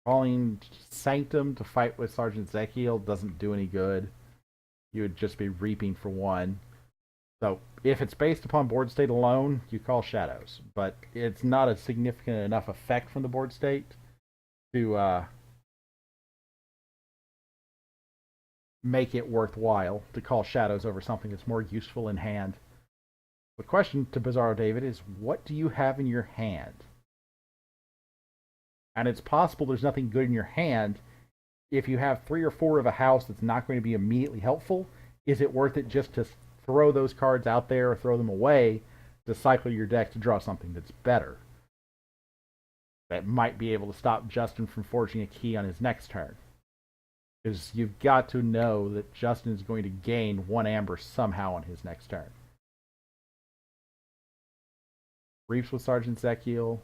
Calling Sanctum to fight with Sergeant Zakiel doesn't do any good. You would just be reaping for 1. So if it's based upon board state alone, you call Shadows. But it's not a significant enough effect from the board state to make it worthwhile to call Shadows over something that's more useful in hand. The question to Bizarro David is, what do you have in your hand? And it's possible there's nothing good in your hand. If you have 3 or 4 of a house that's not going to be immediately helpful, is it worth it just to throw those cards out there or throw them away to cycle your deck to draw something that's better? That might be able to stop Justin from forging a key on his next turn. Because you've got to know that Justin is going to gain 1 Amber somehow on his next turn. Reaps with Sergeant Zakiel.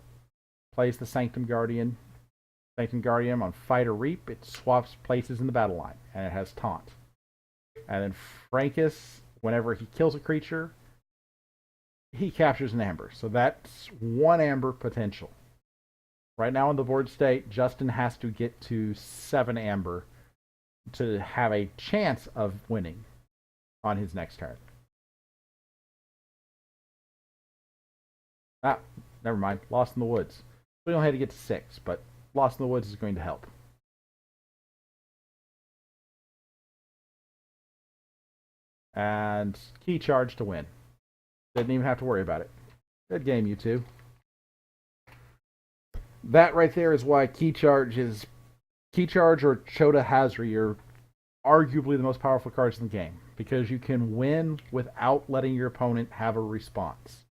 Plays the Sanctum Guardian. Sanctum Guardian on Fight or Reap, it swaps places in the battle line, and it has Taunt. And then Frankus, whenever he kills a creature, he captures an amber. So that's 1 amber potential. Right now in the board state, Justin has to get to 7 amber to have a chance of winning on his next turn. Ah, never mind. Lost in the Woods. We only had to get to 6, but Lost in the Woods is going to help. And Key Charge to win. Didn't even have to worry about it. Good game, you two. That right there is why Key Charge or Chota Hazri are arguably the most powerful cards in the game. Because you can win without letting your opponent have a response.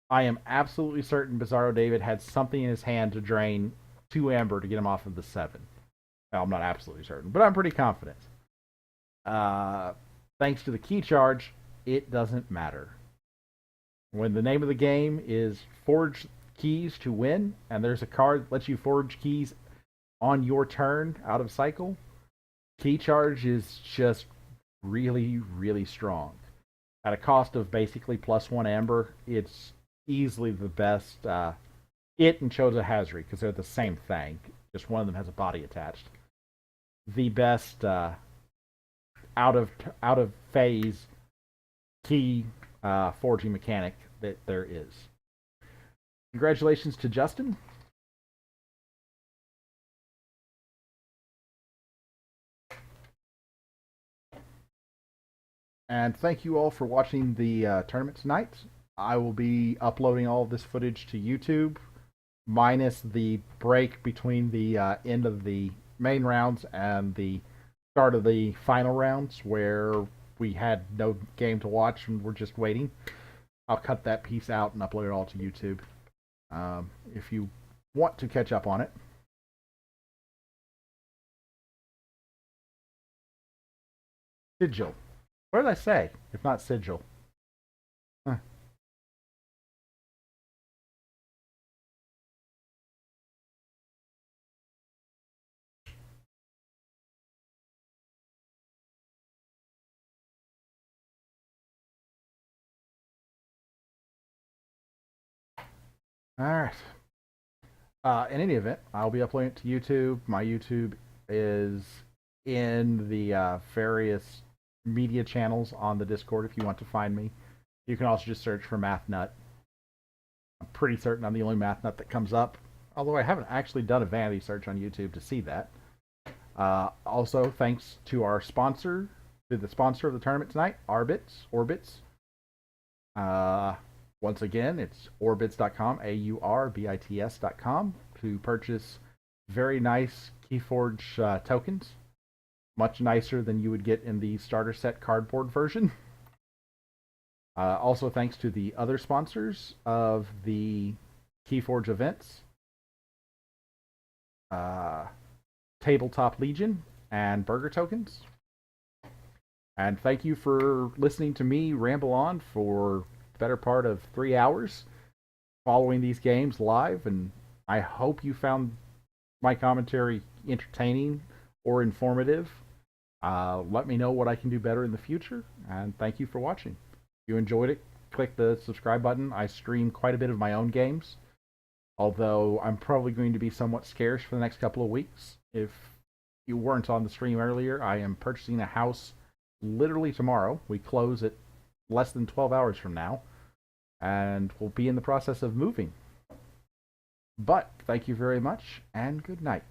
I am absolutely certain Bizarro David had something in his hand to drain 2 amber to get him off of the 7. Well, I'm not absolutely certain, but I'm pretty confident. Thanks to the Key Charge, it doesn't matter. When the name of the game is Forge Keys to win, and there's a card that lets you forge keys on your turn out of cycle, Key Charge is just really, really strong. At a cost of basically +1 amber, it's easily the best. It and Chota Hazri, because they're the same thing. Just one of them has a body attached. The best out of phase key forging mechanic that there is. Congratulations to Justin. And thank you all for watching the tournament tonight. I will be uploading all of this footage to YouTube, minus the break between the end of the main rounds and the start of the final rounds, where we had no game to watch and we're just waiting. I'll cut that piece out and upload it all to YouTube if you want to catch up on it. Sigil. What did I say, if not sigil? Huh. All right. In any event, I'll be uploading it to YouTube. My YouTube is in the various media channels on the Discord if you want to find me. You can also just search for Math Nut. I'm pretty certain I'm the only Math Nut that comes up, although I haven't actually done a vanity search on YouTube to see that. Also, thanks to our sponsor, to the sponsor of the tournament tonight, Orbits. Once again, it's orbits.com, AURBITS.com, to purchase very nice Keyforge tokens. Much nicer than you would get in the starter set cardboard version. Also, thanks to the other sponsors of the Keyforge events, Tabletop Legion and Burger Tokens. And thank you for listening to me ramble on for the better part of 3 hours following these games live, and I hope you found my commentary entertaining or informative. Let me know what I can do better in the future, and thank you for watching. If you enjoyed it, click the subscribe button. I stream quite a bit of my own games, although I'm probably going to be somewhat scarce for the next couple of weeks. If you weren't on the stream earlier, I am purchasing a house literally tomorrow. We close at less than 12 hours from now, and we'll be in the process of moving. But thank you very much, and good night.